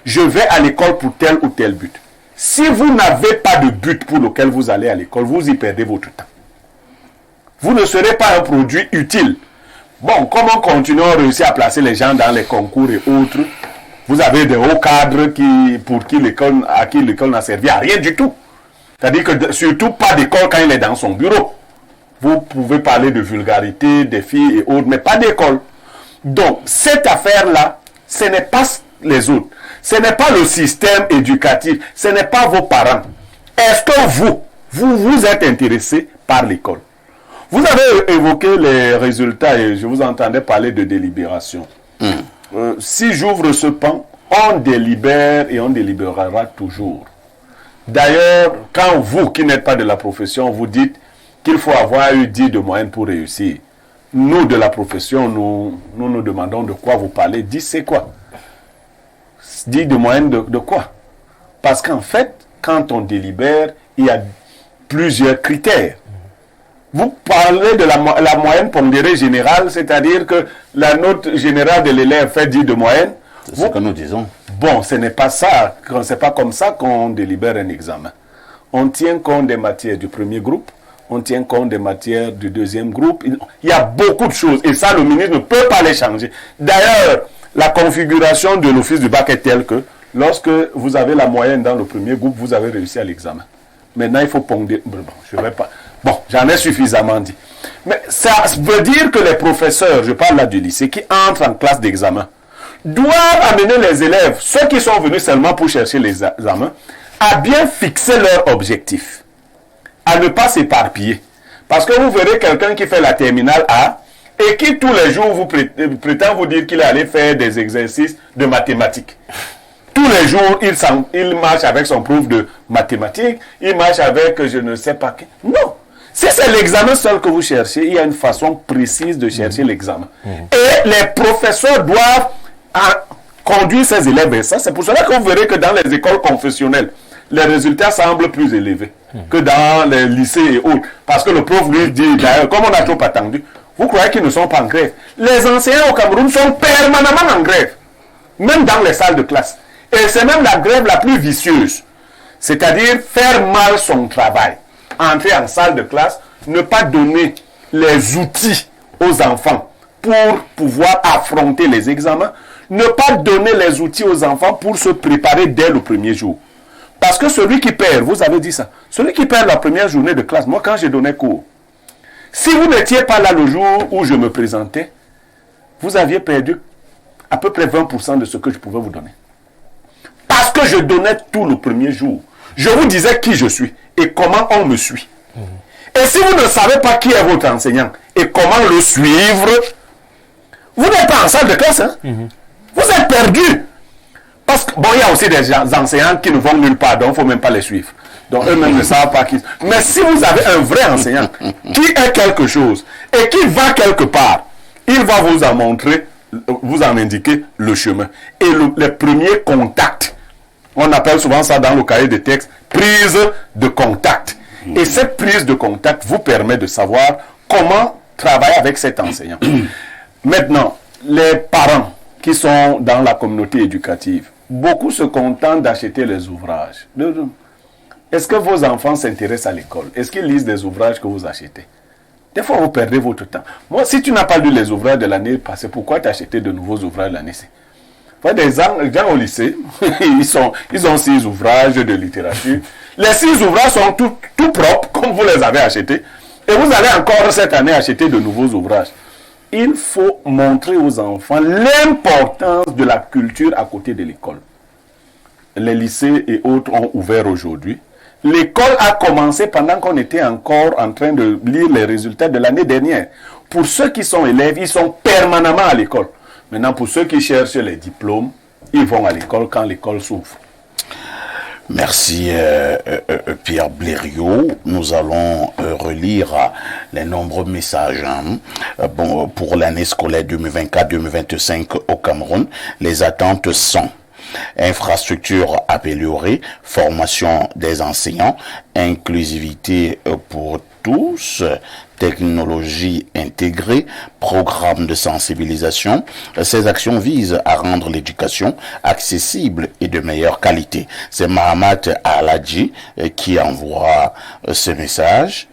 Je vais à l'école pour tel ou tel but. Si vous n'avez pas de but pour lequel vous allez à l'école, vous y perdez votre temps. Vous ne serez pas un produit utile. Bon, comment continuons à réussir à placer les gens dans les concours et autres? Vous avez des hauts cadres à qui l'école n'a servi à rien du tout. C'est-à-dire que surtout pas d'école quand il est dans son bureau. Vous pouvez parler de vulgarité, des filles et autres, mais pas d'école. Donc, cette affaire-là, ce n'est pas les autres. Ce n'est pas le système éducatif. Ce n'est pas vos parents. Est-ce que vous êtes intéressé par l'école? Vous avez évoqué les résultats et je vous entendais parler de délibération. Si j'ouvre ce pan, on délibère et on délibérera toujours. D'ailleurs, quand vous qui n'êtes pas de la profession, vous dites qu'il faut avoir eu 10 de moyenne pour réussir. Nous de la profession, nous demandons de quoi vous parlez. 10 c'est quoi? 10 de moyenne de quoi? Parce qu'en fait, quand on délibère, il y a plusieurs critères. Vous parlez de la moyenne pondérée générale, c'est-à-dire que la note générale de l'élève fait 10 de moyenne. C'est ce que nous disons. Bon, ce n'est pas ça. Ce n'est pas comme ça qu'on délibère un examen. On tient compte des matières du premier groupe, on tient compte des matières du deuxième groupe. Il y a beaucoup de choses et ça, le ministre ne peut pas les changer. D'ailleurs, la configuration de l'office du bac est telle que lorsque vous avez la moyenne dans le premier groupe, vous avez réussi à l'examen. Maintenant, il faut pondérer. Bon, je ne vais pas... Bon, j'en ai suffisamment dit. Mais ça veut dire que les professeurs, je parle là du lycée, qui entrent en classe d'examen, doivent amener les élèves, ceux qui sont venus seulement pour chercher les examens, à bien fixer leur objectif, à ne pas s'éparpiller. Parce que vous verrez quelqu'un qui fait la terminale A et qui tous les jours vous prétend vous dire qu'il est allé faire des exercices de mathématiques. Tous les jours, il marche avec son prof de mathématiques, il marche avec je ne sais pas qui. Non. Si c'est l'examen seul que vous cherchez, il y a une façon précise de chercher l'examen. Et les professeurs doivent conduire ces élèves vers ça. C'est pour cela que vous verrez que dans les écoles confessionnelles, les résultats semblent plus élevés que dans les lycées et autres. Parce que le prof lui dit, d'ailleurs, comme on a trop attendu, vous croyez qu'ils ne sont pas en grève? Les enseignants au Cameroun sont permanemment en grève, même dans les salles de classe. Et c'est même la grève la plus vicieuse. C'est-à-dire faire mal son travail. Entrer en salle de classe, ne pas donner les outils aux enfants pour pouvoir affronter les examens, ne pas donner les outils aux enfants pour se préparer dès le premier jour. Parce que celui qui perd, vous avez dit ça, celui qui perd la première journée de classe, moi quand j'ai donné cours, si vous n'étiez pas là le jour où je me présentais, vous aviez perdu à peu près 20% de ce que je pouvais vous donner. Parce que je donnais tout le premier jour. Je vous disais qui je suis et comment on me suit. Et si vous ne savez pas qui est votre enseignant et comment le suivre, vous n'êtes pas en salle de classe. Hein? Vous êtes perdu. Parce que, bon, il y a aussi des enseignants qui ne vont nulle part, donc il ne faut même pas les suivre. Donc eux-mêmes ne savent pas qui. Mais si vous avez un vrai enseignant qui est quelque chose et qui va quelque part, il va vous en montrer, vous en indiquer le chemin. Et les premiers contacts, on appelle souvent ça dans le cahier de texte, prise de contact. Et cette prise de contact vous permet de savoir comment travailler avec cet enseignant. Maintenant, les parents qui sont dans la communauté éducative, beaucoup se contentent d'acheter les ouvrages. Est-ce que vos enfants s'intéressent à l'école? Est-ce qu'ils lisent des ouvrages que vous achetez? Des fois, vous perdez votre temps. Moi, si tu n'as pas lu les ouvrages de l'année passée, pourquoi t'acheter de nouveaux ouvrages l'année-ci? Des gens au lycée, ils ont 6 ouvrages de littérature. Les 6 ouvrages sont tout propres, comme vous les avez achetés. Et vous allez encore cette année acheter de nouveaux ouvrages. Il faut montrer aux enfants l'importance de la culture à côté de l'école. Les lycées et autres ont ouvert aujourd'hui. L'école a commencé pendant qu'on était encore en train de lire les résultats de l'année dernière. Pour ceux qui sont élèves, ils sont permanemment à l'école. Maintenant, pour ceux qui cherchent les diplômes, ils vont à l'école quand l'école s'ouvre. Merci Pierre Blériot. Nous allons relire les nombreux messages pour l'année scolaire 2024-2025 au Cameroun. Les attentes sont infrastructures améliorées, formation des enseignants, inclusivité pour tous, technologie intégrée, programme de sensibilisation. Ces actions visent à rendre l'éducation accessible et de meilleure qualité. C'est Mahamat Aladji qui envoie ce message.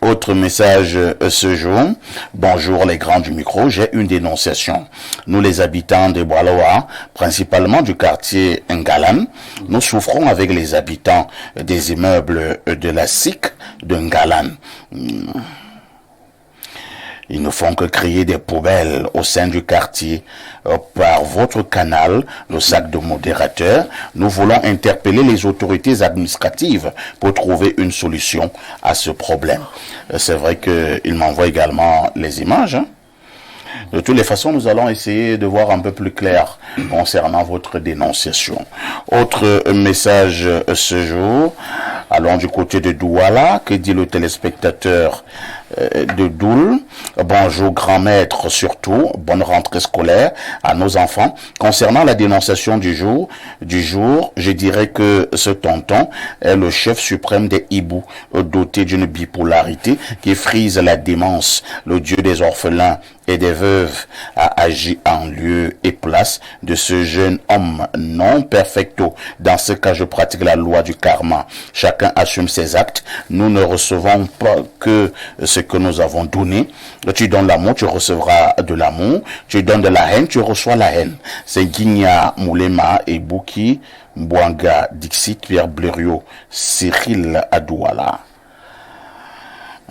Autre message ce jour. Bonjour les grands du micro, j'ai une dénonciation. Nous les habitants de Boaloa, principalement du quartier Ngalan, nous souffrons avec les habitants des immeubles de la SIC de Ngalan. Ils ne font que créer des poubelles au sein du quartier. Par votre canal, le sac de modérateur, nous voulons interpeller les autorités administratives pour trouver une solution à ce problème. C'est vrai qu'il m'envoie également les images. De toutes les façons, nous allons essayer de voir un peu plus clair concernant votre dénonciation. Autre message ce jour, allons du côté de Douala, que dit le téléspectateur de Doul. Bonjour grand maître, surtout bonne rentrée scolaire à nos enfants. Concernant la dénonciation du jour, je dirais que ce tonton est le chef suprême des hiboux, doté d'une bipolarité qui frise la démence. Le dieu des orphelins et des veuves a agi en lieu et place de ce jeune homme non perfecto. Dans ce cas, je pratique la loi du karma. Chacun assume ses actes. Nous ne recevons pas que ce que nous avons donné. Tu donnes l'amour, tu recevras de l'amour. Tu donnes de la haine, tu reçois la haine. C'est Guigna, Moulema et Bouki, Mbouanga, Dixit, Pierre Blériot, Cyril Adouala.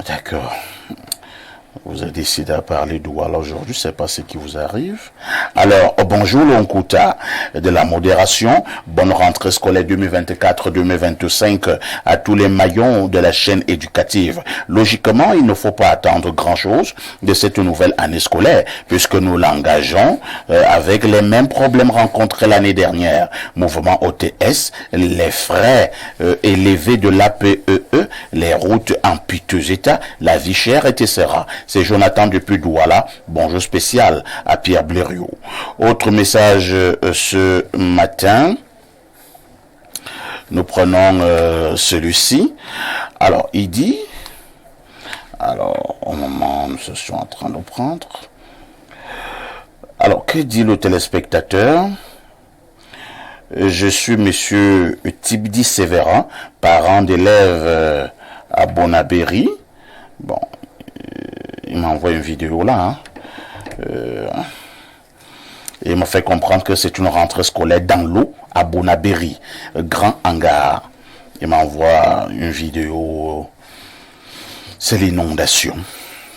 D'accord. Vous avez décidé à parler d'Ouala aujourd'hui, je ne sais pas ce qui vous arrive. Alors, bonjour l'Onkuta de la modération. Bonne rentrée scolaire 2024-2025 à tous les maillons de la chaîne éducative. Logiquement, il ne faut pas attendre grand-chose de cette nouvelle année scolaire, puisque nous l'engageons avec les mêmes problèmes rencontrés l'année dernière. Mouvement OTS, les frais élevés de l'APE eux, les routes en piteux état, la vie chère, etc. C'est Jonathan depuis Douala. Bonjour spécial à Pierre Blériot. Autre message ce matin. Nous prenons celui-ci. Alors, il dit... Alors, au moment où je suis en train de prendre... Alors, que dit le téléspectateur? Je suis monsieur Tibdi Sévérin, parent d'élève à Bonabéry. Bon, il m'envoie une vidéo là. Et il m'a fait comprendre que c'est une rentrée scolaire dans l'eau à Bonabéry, grand hangar. Il m'envoie une vidéo. C'est l'inondation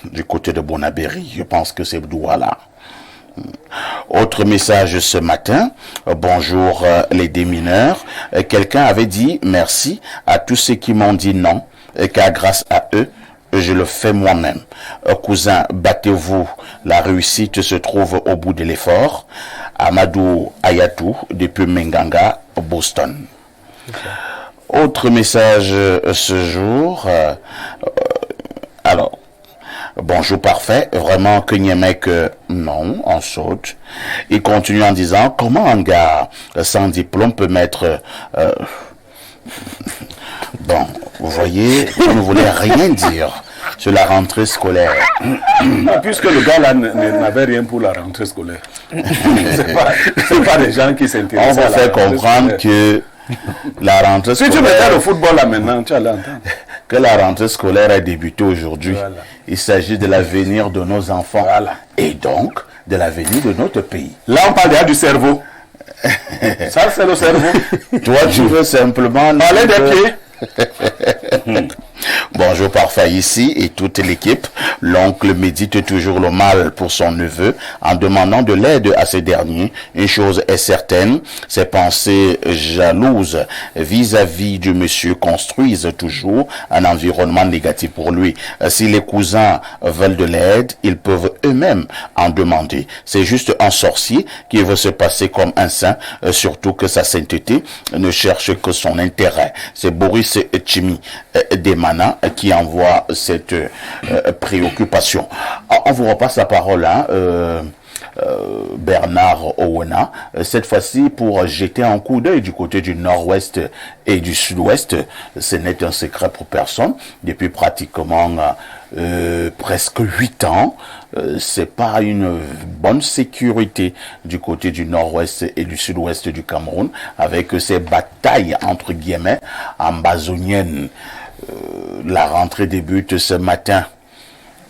du côté de Bonabéry. Je pense que c'est Douala. Autre message ce matin. Bonjour les démineurs. Quelqu'un avait dit merci à tous ceux qui m'ont dit non et car grâce à eux, je le fais moi-même. Cousin, battez-vous. La réussite se trouve au bout de l'effort. Amadou Ayatou depuis Menganga, Boston. Autre message ce jour. Alors, bonjour parfait, vraiment que Niemek, non, on saute. Il continue en disant, comment un gars sans diplôme peut mettre... Bon, vous voyez, vous ne voulez rien dire sur la rentrée scolaire. Puisque le gars là n'avait rien pour la rentrée scolaire. C'est pas des gens qui s'intéressent. On va faire comprendre que la rentrée scolaire... Si tu mettais le football là maintenant, tu allais entendre. Que la rentrée scolaire a débuté aujourd'hui. Voilà. Il s'agit de l'avenir de nos enfants. Voilà. Et donc, de l'avenir de notre pays. Là, on parle déjà du cerveau. Ça, c'est le cerveau. Toi, tu veux simplement... Parler des pieds. Bonjour parfait ici et toute l'équipe. L'oncle médite toujours le mal pour son neveu en demandant de l'aide à ce dernier. Une chose est certaine, ses pensées jalouses vis-à-vis du monsieur construisent toujours un environnement négatif pour lui. Si les cousins veulent de l'aide, ils peuvent eux-mêmes en demander. C'est juste un sorcier qui veut se passer comme un saint, surtout que sa sainteté ne cherche que son intérêt. C'est Boris Chimi Demana qui envoie cette préoccupation. On vous repasse la parole, hein, Bernard Owena, cette fois-ci pour jeter un coup d'œil du côté du nord-ouest et du sud-ouest. Ce n'est un secret pour personne. Depuis pratiquement presque 8 ans, c'est pas une bonne sécurité du côté du nord-ouest et du sud-ouest du Cameroun, avec ces batailles entre guillemets ambazoniennes. La rentrée débute ce matin.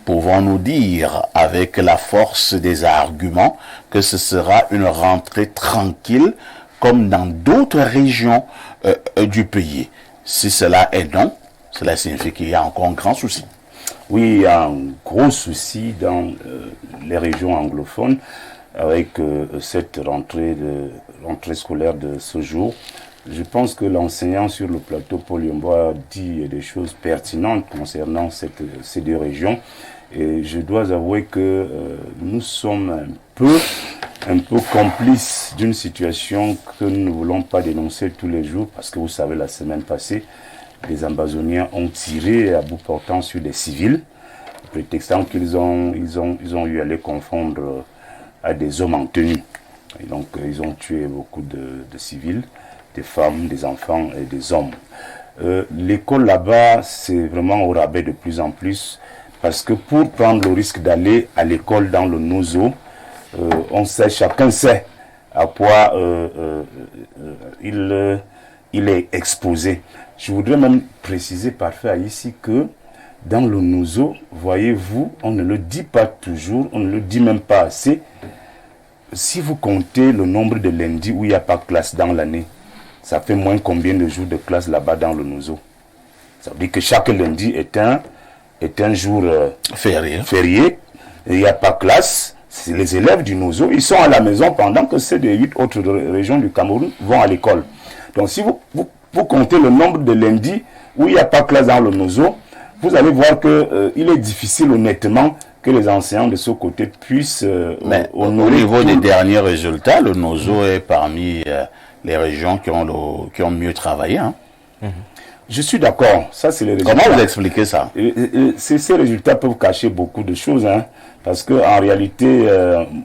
Pouvons-nous dire avec la force des arguments que ce sera une rentrée tranquille comme dans d'autres régions du pays? Si cela est non, cela signifie qu'il y a encore un grand souci. Oui, il y a un gros souci dans les régions anglophones avec cette rentrée scolaire de ce jour. Je pense que l'enseignant sur le plateau Paul Yombo a dit des choses pertinentes concernant ces deux régions. Et je dois avouer que nous sommes un peu complices d'une situation que nous ne voulons pas dénoncer tous les jours, parce que vous savez, la semaine passée, les Ambazoniens ont tiré à bout portant sur des civils, prétextant qu'ils ont eu à les confondre à des hommes en tenue. Et donc, ils ont tué beaucoup de civils, des femmes, des enfants et des hommes. L'école là-bas, c'est vraiment au rabais de plus en plus, parce que pour prendre le risque d'aller à l'école dans le Nozo, chacun sait à quoi il est exposé. Je voudrais même préciser parfait ici que dans le Nozo, voyez-vous, on ne le dit pas toujours, on ne le dit même pas assez. Si vous comptez le nombre de lundis où il n'y a pas de classe dans l'année, ça fait moins combien de jours de classe là-bas dans le Nozo? Ça veut dire que chaque lundi est un jour férié, et il n'y a pas de classe. Les élèves du Nozo, ils sont à la maison pendant que ceux des 8 autres régions du Cameroun vont à l'école. Donc si vous comptez le nombre de lundis où il n'y a pas de classe dans le Nozo, vous allez voir qu'il est difficile honnêtement que les enseignants de ce côté puissent au niveau des derniers résultats, le Nozo est parmi les régions qui ont mieux travaillé. Hein. Je suis d'accord, ça c'est les résultats. Comment vous expliquez ça? Ces résultats peuvent cacher beaucoup de choses, hein, parce que en réalité,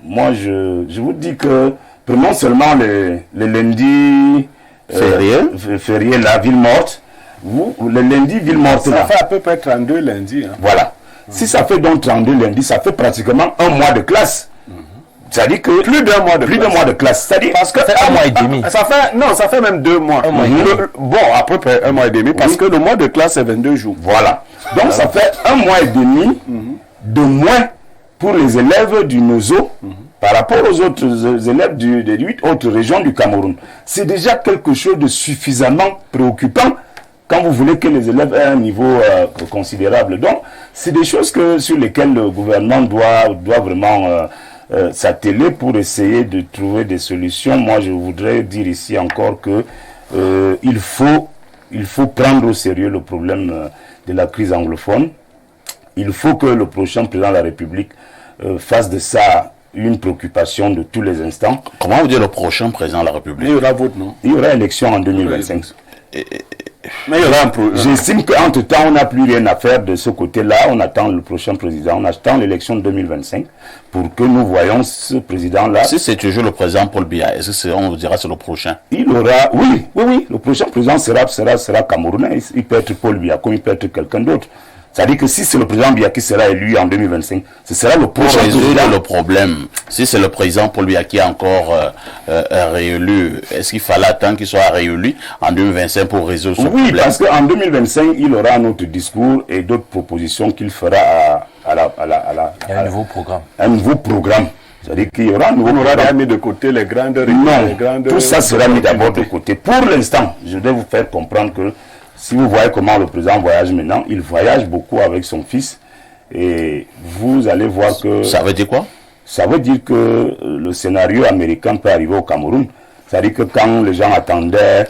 moi je vous dis que prenons seulement les lundis fériés, la ville morte, le lundi ville morte. Ça fait à peu près 32 lundis. Hein. Voilà. Si ça fait donc 32 lundis, ça fait pratiquement un mois de classe. C'est-à-dire que plus d'un mois de classe. C'est-à-dire parce que un mois et demi. Ça fait même 2 mois. Bon, à peu près un mois et demi, parce que le mois de classe est 22 jours. Voilà. Donc ça fait un mois et demi de moins pour les élèves du NOSO par rapport aux autres élèves des 8 autres régions du Cameroun. C'est déjà quelque chose de suffisamment préoccupant quand vous voulez que les élèves aient un niveau considérable. Donc, c'est des choses sur lesquelles le gouvernement doit vraiment s'atteler pour essayer de trouver des solutions. Moi, je voudrais dire ici encore que il faut prendre au sérieux le problème de la crise anglophone. Il faut que le prochain président de la République fasse de ça une préoccupation de tous les instants. Comment vous dites le prochain président de la République? Il y aura vote, non? Il y aura élection en 2025. Mais il y aura un J'estime qu'entre-temps, on n'a plus rien à faire de ce côté-là. On attend le prochain président. On attend l'élection de 2025 pour que nous voyons ce président-là. Si c'est toujours le président Paul Biya, est-ce qu'on vous dira c'est le prochain? Il aura... Oui. Le prochain président sera camerounais. Il peut être Paul Biya comme il peut être quelqu'un d'autre. C'est-à-dire que si c'est le président Biya qui sera élu en 2025, ce sera le prochain président. Pour résoudre le problème, si c'est le président Paul Biya qui est encore réélu, est-ce qu'il fallait attendre qu'il soit réélu en 2025 pour résoudre ce problème? Oui, parce qu'en 2025, il aura un autre discours et d'autres propositions qu'il fera un nouveau programme. Un nouveau programme. C'est-à-dire qu'il y aura un nouveau programme. On aura mis de côté les grandes... Non, tout ça sera mis d'abord de côté. Pour l'instant, je vais vous faire comprendre que si vous voyez comment le président voyage maintenant, il voyage beaucoup avec son fils et vous allez voir que... Ça veut dire quoi? Ça veut dire que le scénario américain peut arriver au Cameroun. C'est-à-dire que quand les gens attendaient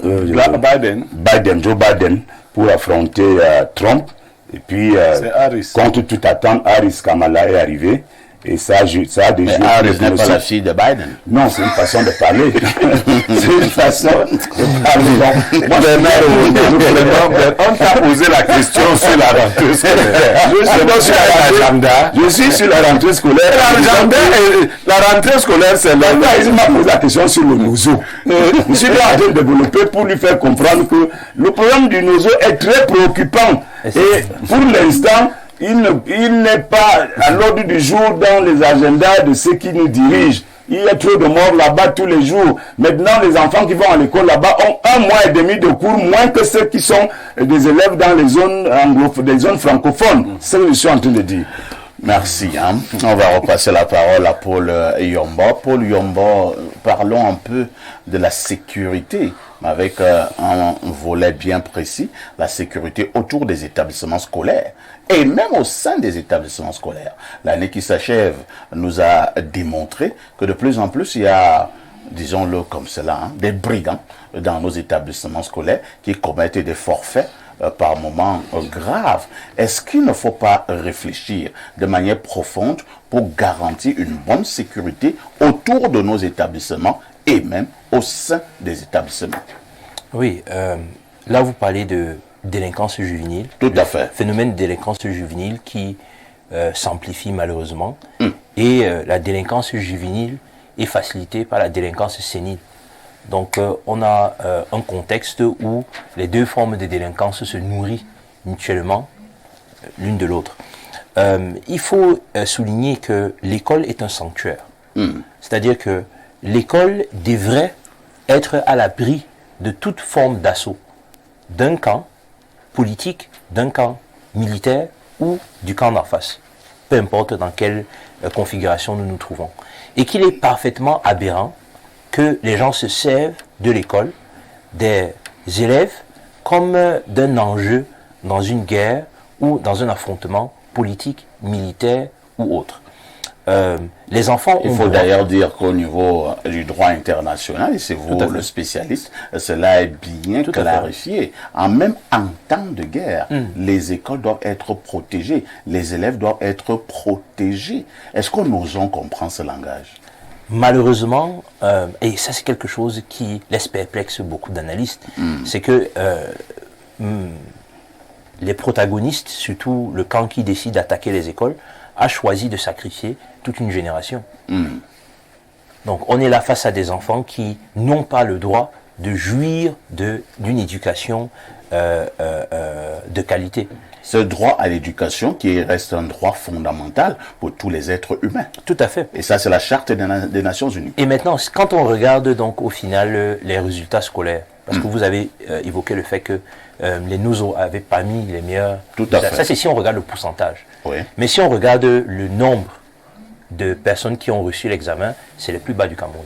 Joe Biden pour affronter Trump, et puis contre toute attente, Harris Kamala est arrivé. Et ça a déjà... Mais Harris n'est pas la fille de Biden. Non, c'est une façon de parler. C'est une façon de parler. On t'a posé la question sur la rentrée scolaire. Je suis sur la rentrée scolaire. La rentrée scolaire, c'est là. Il m'a posé la question sur le NOSO. Je suis en train de développer pour lui faire comprendre que le problème du NOSO est très préoccupant. Et pour l'instant, il n'est pas à l'ordre du jour dans les agendas de ceux qui nous dirigent. Il y a trop de morts là-bas tous les jours. Maintenant, les enfants qui vont à l'école là-bas ont 1 mois et demi de cours, moins que ceux qui sont des élèves dans les zones anglophones, des zones francophones. C'est ce que je suis en train de dire. Merci. On va repasser la parole à Paul Yomba. Paul Yomba, parlons un peu de la sécurité, avec un volet bien précis, la sécurité autour des établissements scolaires et même au sein des établissements scolaires. L'année qui s'achève nous a démontré que de plus en plus il y a, disons-le comme cela, des brigands dans nos établissements scolaires qui commettent des forfaits par moments graves. Est-ce qu'il ne faut pas réfléchir de manière profonde pour garantir une bonne sécurité autour de nos établissements et même au sein des établissements? Oui, là vous parlez de délinquance juvénile. Tout à fait. Phénomène de délinquance juvénile qui s'amplifie malheureusement. Et la délinquance juvénile est facilitée par la délinquance sénile. Donc on a un contexte où les deux formes de délinquance se nourrissent mutuellement l'une de l'autre. Il faut souligner que l'école est un sanctuaire. C'est-à-dire que l'école devrait être à l'abri de toute forme d'assaut d'un camp politique, d'un camp militaire ou du camp d'en face, peu importe dans quelle configuration nous nous trouvons. Et qu'il est parfaitement aberrant que les gens se servent de l'école, des élèves, comme d'un enjeu dans une guerre ou dans un affrontement politique, militaire ou autre. Les enfants... Il faut d'ailleurs dire qu'au niveau du droit international, et c'est vous le spécialiste, cela est bien clarifié. Même en temps de guerre, les écoles doivent être protégées, les élèves doivent être protégés. Est-ce que nous osons comprendre ce langage? malheureusement, et ça c'est quelque chose qui laisse perplexe beaucoup d'analystes, c'est que les protagonistes, surtout le camp qui décide d'attaquer les écoles, a choisi de sacrifier toute une génération. Donc on est là face à des enfants qui n'ont pas le droit de jouir d'une éducation de qualité. Ce droit à l'éducation qui reste un droit fondamental pour tous les êtres humains. Tout à fait. Et ça, c'est la charte des Nations Unies. Et maintenant, quand on regarde donc au final les résultats scolaires, parce que vous avez évoqué le fait que les NUSO avaient parmi les meilleurs. Tout à fait. Ça, c'est si on regarde le pourcentage. Oui. Mais si on regarde le nombre de personnes qui ont reçu l'examen, c'est le plus bas du Cameroun.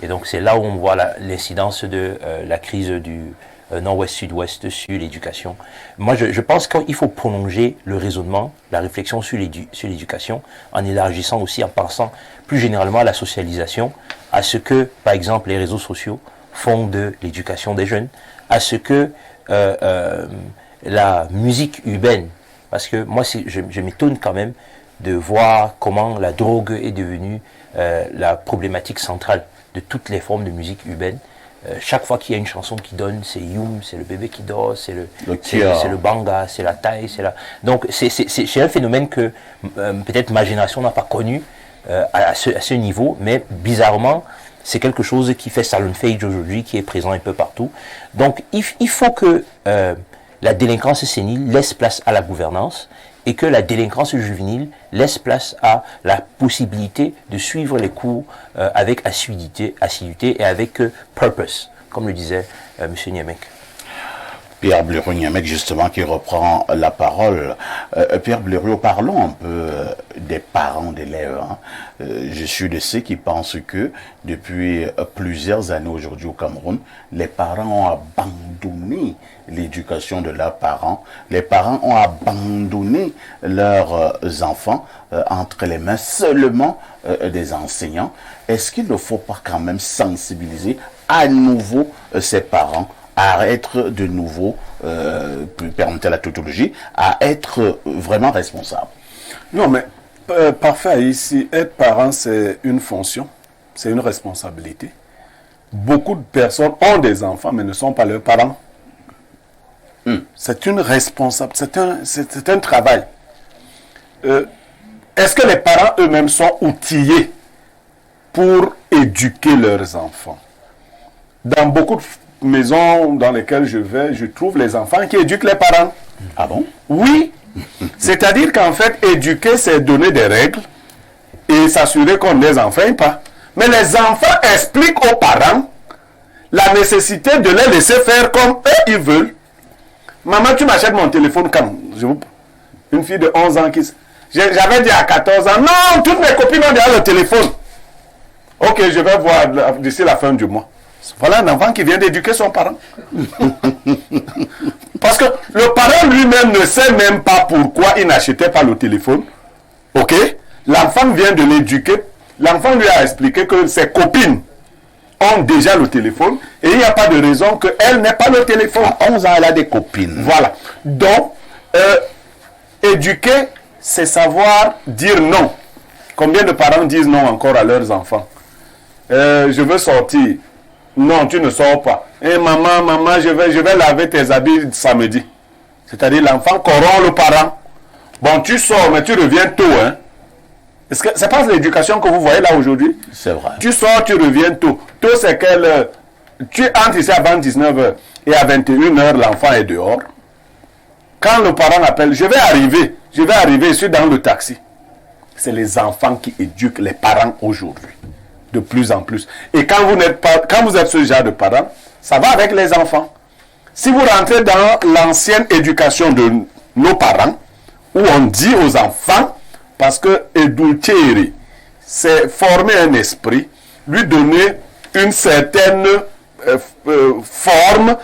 Et donc, c'est là où on voit l'incidence de la crise du nord-ouest-sud-ouest sur l'éducation. Moi, je pense qu'il faut prolonger le raisonnement, la réflexion sur l'éducation, en élargissant aussi, en pensant plus généralement à la socialisation, à ce que, par exemple, les réseaux sociaux font de l'éducation des jeunes, à ce que la musique urbaine, parce que moi, je m'étonne quand même de voir comment la drogue est devenue la problématique centrale de toutes les formes de musique urbaine. Chaque fois qu'il y a une chanson qui donne, c'est Youm, c'est le bébé qui dort, c'est le banga, c'est la taille, c'est la... Donc c'est un phénomène que peut-être ma génération n'a pas connu à ce niveau, mais bizarrement, c'est quelque chose qui fait salon fade aujourd'hui, qui est présent un peu partout. Donc il faut que la délinquance sénile laisse place à la gouvernance et que la délinquance juvénile laisse place à la possibilité de suivre les cours avec assiduité et avec purpose, comme le disait M. Niamek. Pierre Blériot-Niamek, justement, qui reprend la parole. Pierre Blériot, parlons un peu des parents d'élèves. Je suis de ceux qui pensent que depuis plusieurs années aujourd'hui au Cameroun, les parents ont abandonné l'éducation de leurs parents. Les parents ont abandonné leurs enfants entre les mains seulement des enseignants. Est-ce qu'il ne faut pas quand même sensibiliser à nouveau ces parents à être de nouveau, permettez la tautologie, à être vraiment responsable? Non, mais parfait, ici, être parent, c'est une fonction, c'est une responsabilité. Beaucoup de personnes ont des enfants, mais ne sont pas leurs parents. C'est une responsabilité, c'est un travail. Est-ce que les parents eux-mêmes sont outillés pour éduquer leurs enfants? Dans beaucoup de maisons dans lesquelles je vais, je trouve les enfants qui éduquent les parents. Ah bon? Oui. C'est-à-dire qu'en fait, éduquer, c'est donner des règles et s'assurer qu'on ne les enfreint pas. Mais les enfants expliquent aux parents la nécessité de les laisser faire comme eux ils veulent. Maman, tu m'achètes mon téléphone quand? Une fille de 11 ans qui... J'avais dit à 14 ans, non, toutes mes copines ont déjà le téléphone. Ok, je vais voir d'ici la fin du mois. Voilà un enfant qui vient d'éduquer son parent. Parce que le parent lui-même ne sait même pas pourquoi il n'achetait pas le téléphone. Ok? L'enfant vient de l'éduquer. L'enfant lui a expliqué que ses copines ont déjà le téléphone et il n'y a pas de raison qu'elle n'ait pas le téléphone. À 11 ans, elle a des copines. Voilà. Donc, éduquer, c'est savoir dire non. Combien de parents disent non encore à leurs enfants? Je veux sortir. Non, tu ne sors pas. Eh maman, je vais laver tes habits samedi. C'est-à-dire l'enfant corrompt le parent. Bon, tu sors, mais tu reviens tôt, hein. Est-ce que c'est pas l'éducation que vous voyez là aujourd'hui? C'est vrai. Tu sors, tu reviens tôt. Tôt, c'est quelle... Tu entres ici avant 19h et à 21h, l'enfant est dehors. Quand le parent appelle, je vais arriver, je suis dans le taxi. C'est les enfants qui éduquent les parents aujourd'hui. De plus en plus. Et quand vous êtes ce genre de parent, ça va avec les enfants. Si vous rentrez dans l'ancienne éducation de nos parents, où on dit aux enfants, parce que éduquer, c'est former un esprit, lui donner une certaine forme,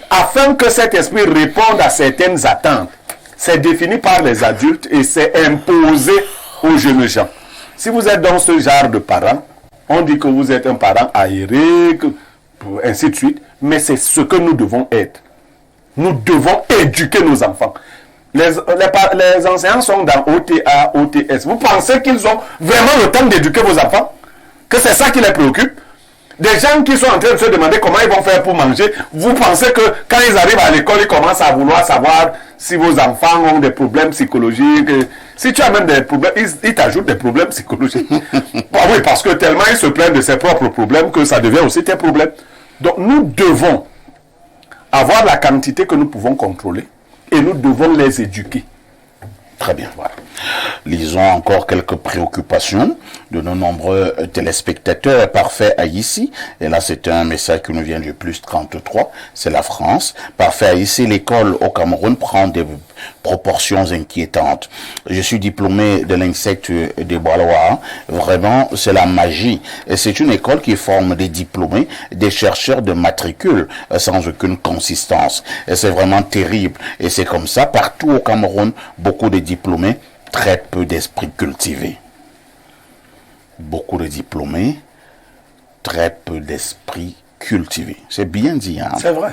afin que cet esprit réponde à certaines attentes. C'est défini par les adultes et c'est imposé aux jeunes gens. Si vous êtes dans ce genre de parents, on dit que vous êtes un parent aéré, ainsi de suite, mais c'est ce que nous devons être. Nous devons éduquer nos enfants. Les enseignants sont dans OTA, OTS. Vous pensez qu'ils ont vraiment le temps d'éduquer vos enfants? que c'est ça qui les préoccupe. Des gens qui sont en train de se demander comment ils vont faire pour manger, vous pensez que quand ils arrivent à l'école, ils commencent à vouloir savoir si vos enfants ont des problèmes psychologiques. Si tu as même des problèmes, ils t'ajoutent des problèmes psychologiques. Bah oui, parce que tellement ils se plaignent de ses propres problèmes que ça devient aussi tes problèmes. Donc nous devons avoir la quantité que nous pouvons contrôler et nous devons les éduquer. Très bien. Voilà. Lisons encore quelques préoccupations de nos nombreux téléspectateurs parfaits à ici. Et là, c'est un message qui nous vient du plus 33. C'est la France. Parfait à ici, l'école au Cameroun prend des proportions inquiétantes. Je suis diplômé de l'INSEC de Bois-Loire. Vraiment, c'est la magie. Et c'est une école qui forme des diplômés, des chercheurs de matricule sans aucune consistance. Et c'est vraiment terrible. Et c'est comme ça, partout au Cameroun, beaucoup de diplômés, très peu d'esprit cultivé. Beaucoup de diplômés, très peu d'esprit cultivé. C'est bien dit, hein? C'est vrai.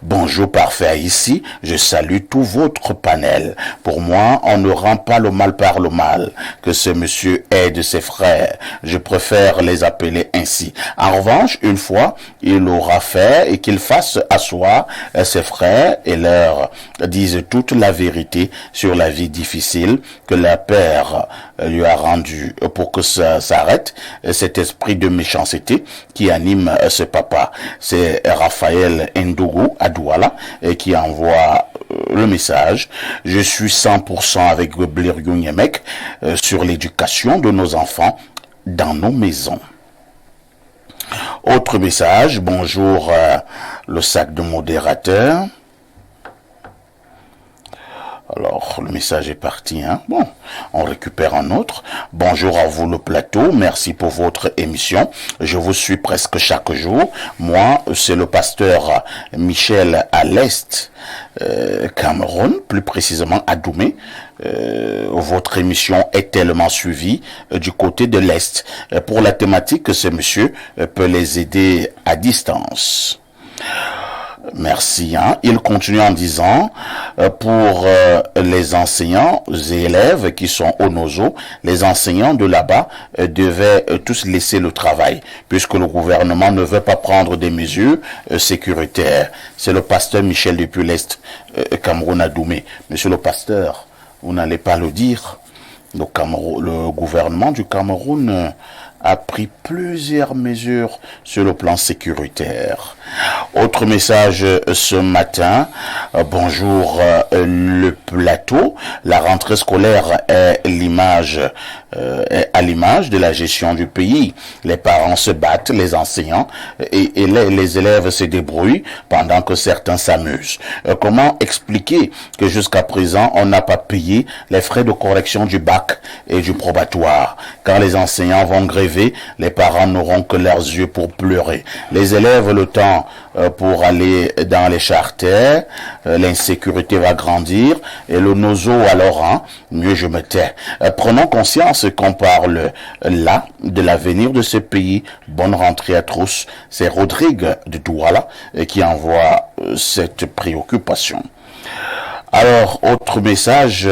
Bonjour parfait ici, je salue tout votre panel. Pour moi, on ne rend pas le mal par le mal. Que ce monsieur aide ses frères. Je préfère les appeler ainsi. En revanche, une fois, il aura fait et qu'il fasse asseoir ses frères et leur dise toute la vérité sur la vie difficile que la père lui a rendue pour que ça s'arrête, cet esprit de méchanceté qui anime ce papa. C'est Raphaël Ndougou à Douala qui envoie le message. Je suis 100% avec Blériou Niemek sur l'éducation de nos enfants dans nos maisons. Autre message, bonjour le sac de modérateur. Alors, le message est parti, hein. Bon, on récupère un autre. Bonjour à vous le plateau, merci pour votre émission. Je vous suis presque chaque jour. Moi, c'est le pasteur Michel à l'Est, Cameroun, plus précisément à Doumé. Votre émission est tellement suivie du côté de l'Est. Pour la thématique que ce monsieur peut les aider à distance. Merci. Hein. Il continue en disant, pour les enseignants et élèves qui sont au NOZO, les enseignants de là-bas devaient tous laisser le travail, puisque le gouvernement ne veut pas prendre des mesures sécuritaires. C'est le pasteur Michel depuis l'Est, Cameroun à Doumé. Monsieur le pasteur, vous n'allez pas le dire. Le gouvernement du Cameroun a pris plusieurs mesures sur le plan sécuritaire. Autre message ce matin. Bonjour le plateau. La rentrée scolaire est à l'image de la gestion du pays. Les parents se battent, les enseignants et les élèves se débrouillent pendant que certains s'amusent. Comment expliquer que jusqu'à présent on n'a pas payé les frais de correction du bac et du probatoire? Quand les enseignants vont gréver, les parents n'auront que leurs yeux pour pleurer. Les élèves le temps pour aller dans les charters, l'insécurité va grandir et le nozo alors, hein, mieux je me tais. Prenons conscience qu'on parle là de l'avenir de ce pays. Bonne rentrée à tous. C'est Rodrigue de Douala qui envoie cette préoccupation. Alors, autre message,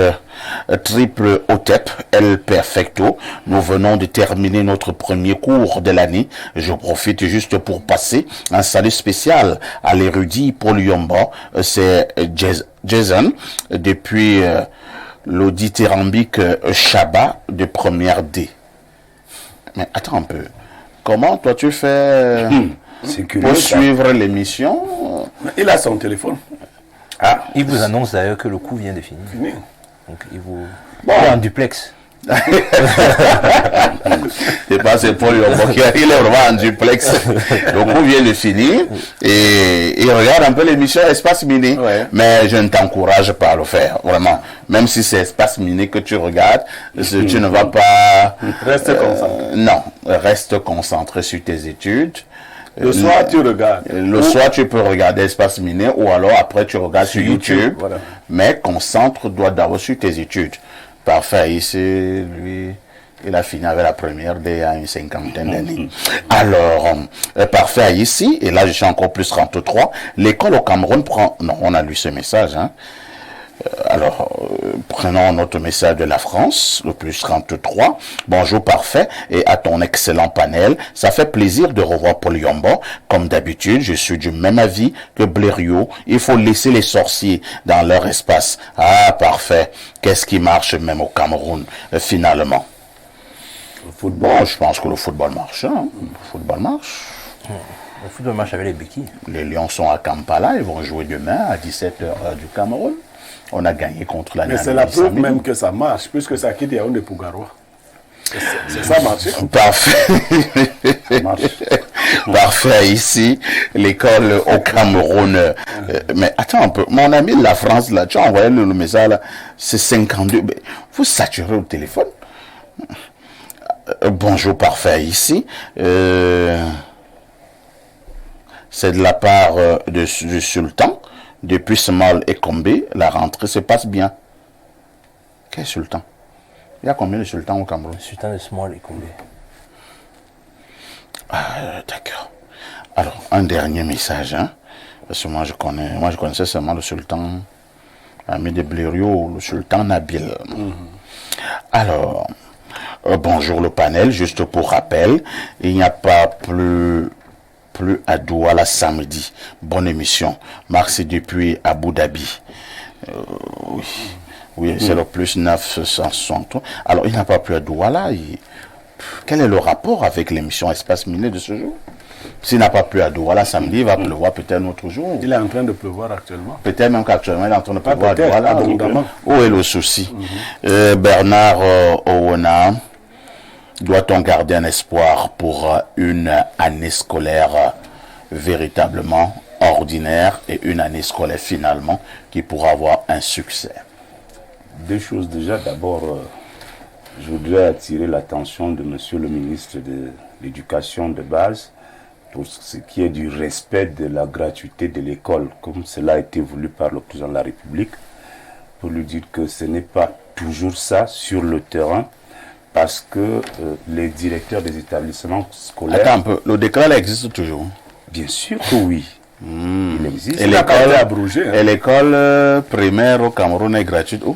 triple OTEP, El Perfecto. Nous venons de terminer notre premier cours de l'année. Je profite juste pour passer un salut spécial à l'érudit Paul Yomba. C'est Jason, depuis l'audithérambique Chaba de première D. Mais attends un peu. Comment toi tu fais pour suivre l'émission? Il a son téléphone. Ah, il vous annonce d'ailleurs que le coup vient de finir. Donc il vous... Bon. Il est en duplex. C'est pas c'est Paul Yombo qui il est vraiment en duplex. Le coup vient de finir et il regarde un peu l'émission Espace Mini. Ouais. Mais je ne t'encourage pas à le faire, vraiment. Même si c'est Espace Mini que tu regardes, tu ne vas pas... Reste concentré. Non, reste concentré sur tes études. Le soir, tu regardes. Le soir, tu peux regarder Espace Miné ou alors après, tu regardes sur YouTube. Voilà. Mais concentre-toi d'abord sur tes études. Parfait. Ici, lui, il a fini avec la première dès à une cinquantaine d'années. Alors, parfait ici. Et là, je suis encore plus 33. L'école au Cameroun prend... Non, on a lu ce message. Hein. Prenons notre message de la France, le plus 33. Bonjour parfait et à ton excellent panel. Ça fait plaisir de revoir Paul Yombo. Comme d'habitude, je suis du même avis que Blériot. Il faut laisser les sorciers dans leur espace. Ah, parfait. Qu'est-ce qui marche même au Cameroun, finalement? Le football, je pense que le football marche. Hein. Le football marche. Le football marche avec les béquilles. Les Lions sont à Kampala. Ils vont jouer demain à 17h du Cameroun. On a gagné contre la Mais c'est la preuve même que ça marche, puisque ça quitte Yaoundé pour Garoua. C'est ça marché. Parfait. Parfait. Ici, l'école au Cameroun. Mais attends un peu. Mon ami de la France, là, tu as envoyé le message, là. C'est 52. Vous saturez au téléphone. Bonjour, parfait. Ici. C'est de la part du sultan. Depuis Small et Combé, la rentrée se passe bien. Quel sultan? Il y a combien de sultans au Cameroun? Le sultan de Small et Combé. Ah, d'accord. Alors, un dernier message, hein? Parce que moi je connaissais seulement le sultan ami de Blériot, le sultan Nabil. Alors, bonjour le panel, juste pour rappel, il n'y a pas plus à Douala samedi. Bonne émission. Merci depuis Abu Dhabi. Oui, c'est le plus 963. Alors, il n'y a pas plus à Douala. Quel est le rapport avec l'émission Espace Miné de ce jour? S'il n'a pas plu à Douala samedi, il va pleuvoir peut-être un autre jour. Il est en train de pleuvoir actuellement. Peut-être même qu'actuellement, il est en train de pleuvoir à Douala. Où est le souci? Bernard Owona. Doit-on garder un espoir pour une année scolaire véritablement ordinaire et une année scolaire finalement qui pourra avoir un succès? Deux choses déjà. D'abord, je voudrais attirer l'attention de Monsieur le ministre de l'Éducation de base pour ce qui est du respect de la gratuité de l'école, comme cela a été voulu par le président de la République, pour lui dire que ce n'est pas toujours ça sur le terrain. Parce que les directeurs des établissements scolaires... Attends un peu, le décret là existe toujours? Bien sûr que oui. Il existe. Et l'école primaire au Cameroun est gratuite où?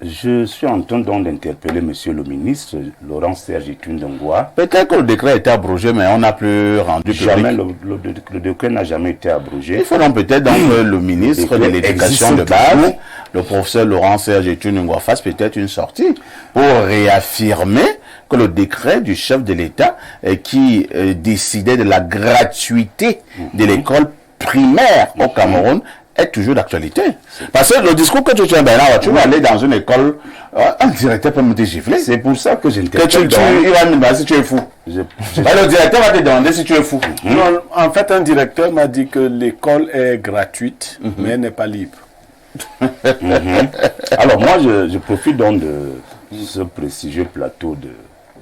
Je suis en train donc d'interpeller monsieur le ministre, Laurent Serge Etundongwa. Peut-être que le décret a été abrogé, mais on n'a plus rendu public. Jamais, le décret n'a jamais été abrogé. Il faut donc peut-être le ministre de l'Éducation de base, le professeur Laurent Serge Etundongwa, fasse peut-être une sortie pour réaffirmer que le décret du chef de l'État qui décidait de la gratuité de l'école primaire au Cameroun est toujours d'actualité. Parce que le discours que tu tiens, tu vas aller dans une école, un directeur peut me te gifler. C'est pour ça que j'interpelle. Il va me demander si tu es fou. Le directeur va te demander si tu es fou. Non, en fait, un directeur m'a dit que l'école est gratuite, mais elle n'est pas libre. Alors moi, je profite donc de ce prestigieux plateau de...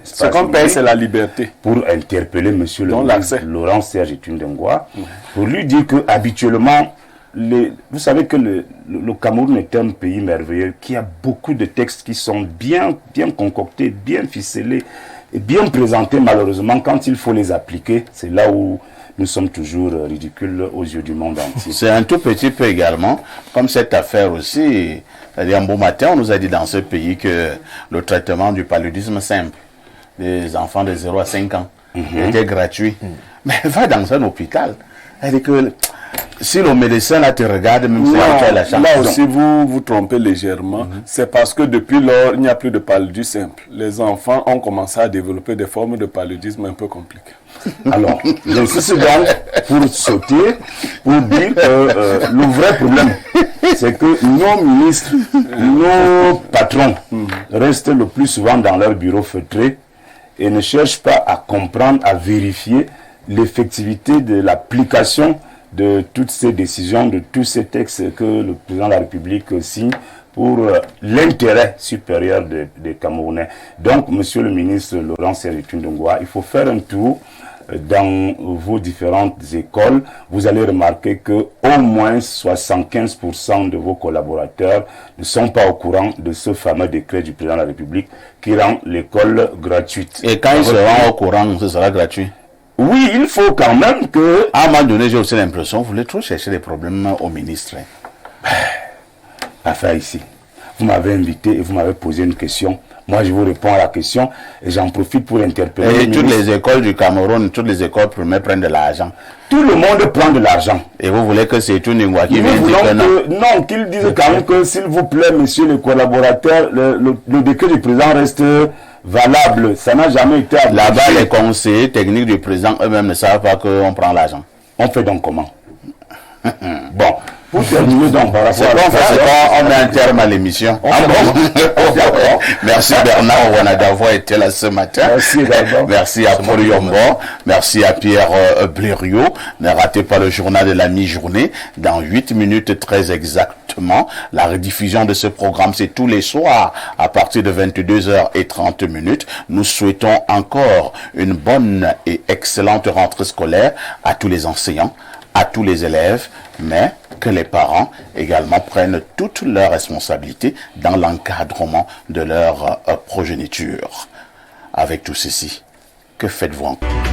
Ce qu'on paye, c'est la liberté. Pour interpeller monsieur le ministre Laurent Serge Etundongwa, pour lui dire que habituellement, vous savez que le Cameroun est un pays merveilleux qui a beaucoup de textes qui sont bien concoctés, bien ficelés et bien présentés. Malheureusement, quand il faut les appliquer, c'est là où nous sommes toujours ridicules aux yeux du monde entier. C'est un tout petit peu également, comme cette affaire aussi. C'est-à-dire, un bon matin, on nous a dit dans ce pays que le traitement du paludisme simple des enfants de 0 à 5 ans était gratuit. Mais va dans un hôpital. Elle dit que si le médecin là te regarde, même si tu as la chance. Là aussi, vous vous trompez légèrement. C'est parce que depuis lors, il n'y a plus de paludisme simple. Les enfants ont commencé à développer des formes de paludisme un peu compliquées. Alors, j'insiste donc pour sauter, pour dire que le vrai problème, c'est que nos ministres, nos patrons restent le plus souvent dans leur bureau feutré et ne cherchent pas à comprendre, à vérifier l'effectivité de l'application de toutes ces décisions, de tous ces textes que le président de la République signe pour l'intérêt supérieur des Camerounais. Donc, monsieur le ministre Laurent Serge Etundongwa, il faut faire un tour dans vos différentes écoles. Vous allez remarquer que au moins 75% de vos collaborateurs ne sont pas au courant de ce fameux décret du président de la République qui rend l'école gratuite. Et quand ils seront au courant, ce sera gratuit? Oui, il faut quand même que... À un moment donné, j'ai aussi l'impression, vous voulez trop chercher des problèmes au ministre. à faire ici. Vous m'avez invité et vous m'avez posé une question. Moi, je vous réponds à la question et j'en profite pour interpeller. Et toutes les écoles du Cameroun, toutes les écoles primaires prennent de l'argent. Tout le monde prend de l'argent. Et vous voulez que c'est tout Ningwa qui vienne dire que non? Non, qu'ils disent quand même que, s'il vous plaît, messieurs les collaborateurs, le décret du président reste valable. Ça n'a jamais été appliqué. Là-bas, les conseillers techniques du président eux-mêmes ne savent pas qu'on prend l'argent. On fait donc comment? Bon. Pour terminer donc par rapport on met un terme à l'émission. Merci Bernard Ouana d'avoir été là ce matin. Merci également. Merci à Paul Yombo. Merci à Pierre Blériot. Ne ratez pas le journal de la mi-journée. Dans 8 minutes très exactement. La rediffusion de ce programme, c'est tous les soirs à partir de 22h30. Nous souhaitons encore une bonne et excellente rentrée scolaire à tous les enseignants, à tous les élèves, mais que les parents également prennent toutes leurs responsabilités dans l'encadrement de leur progéniture. Avec tout ceci, que faites-vous encore?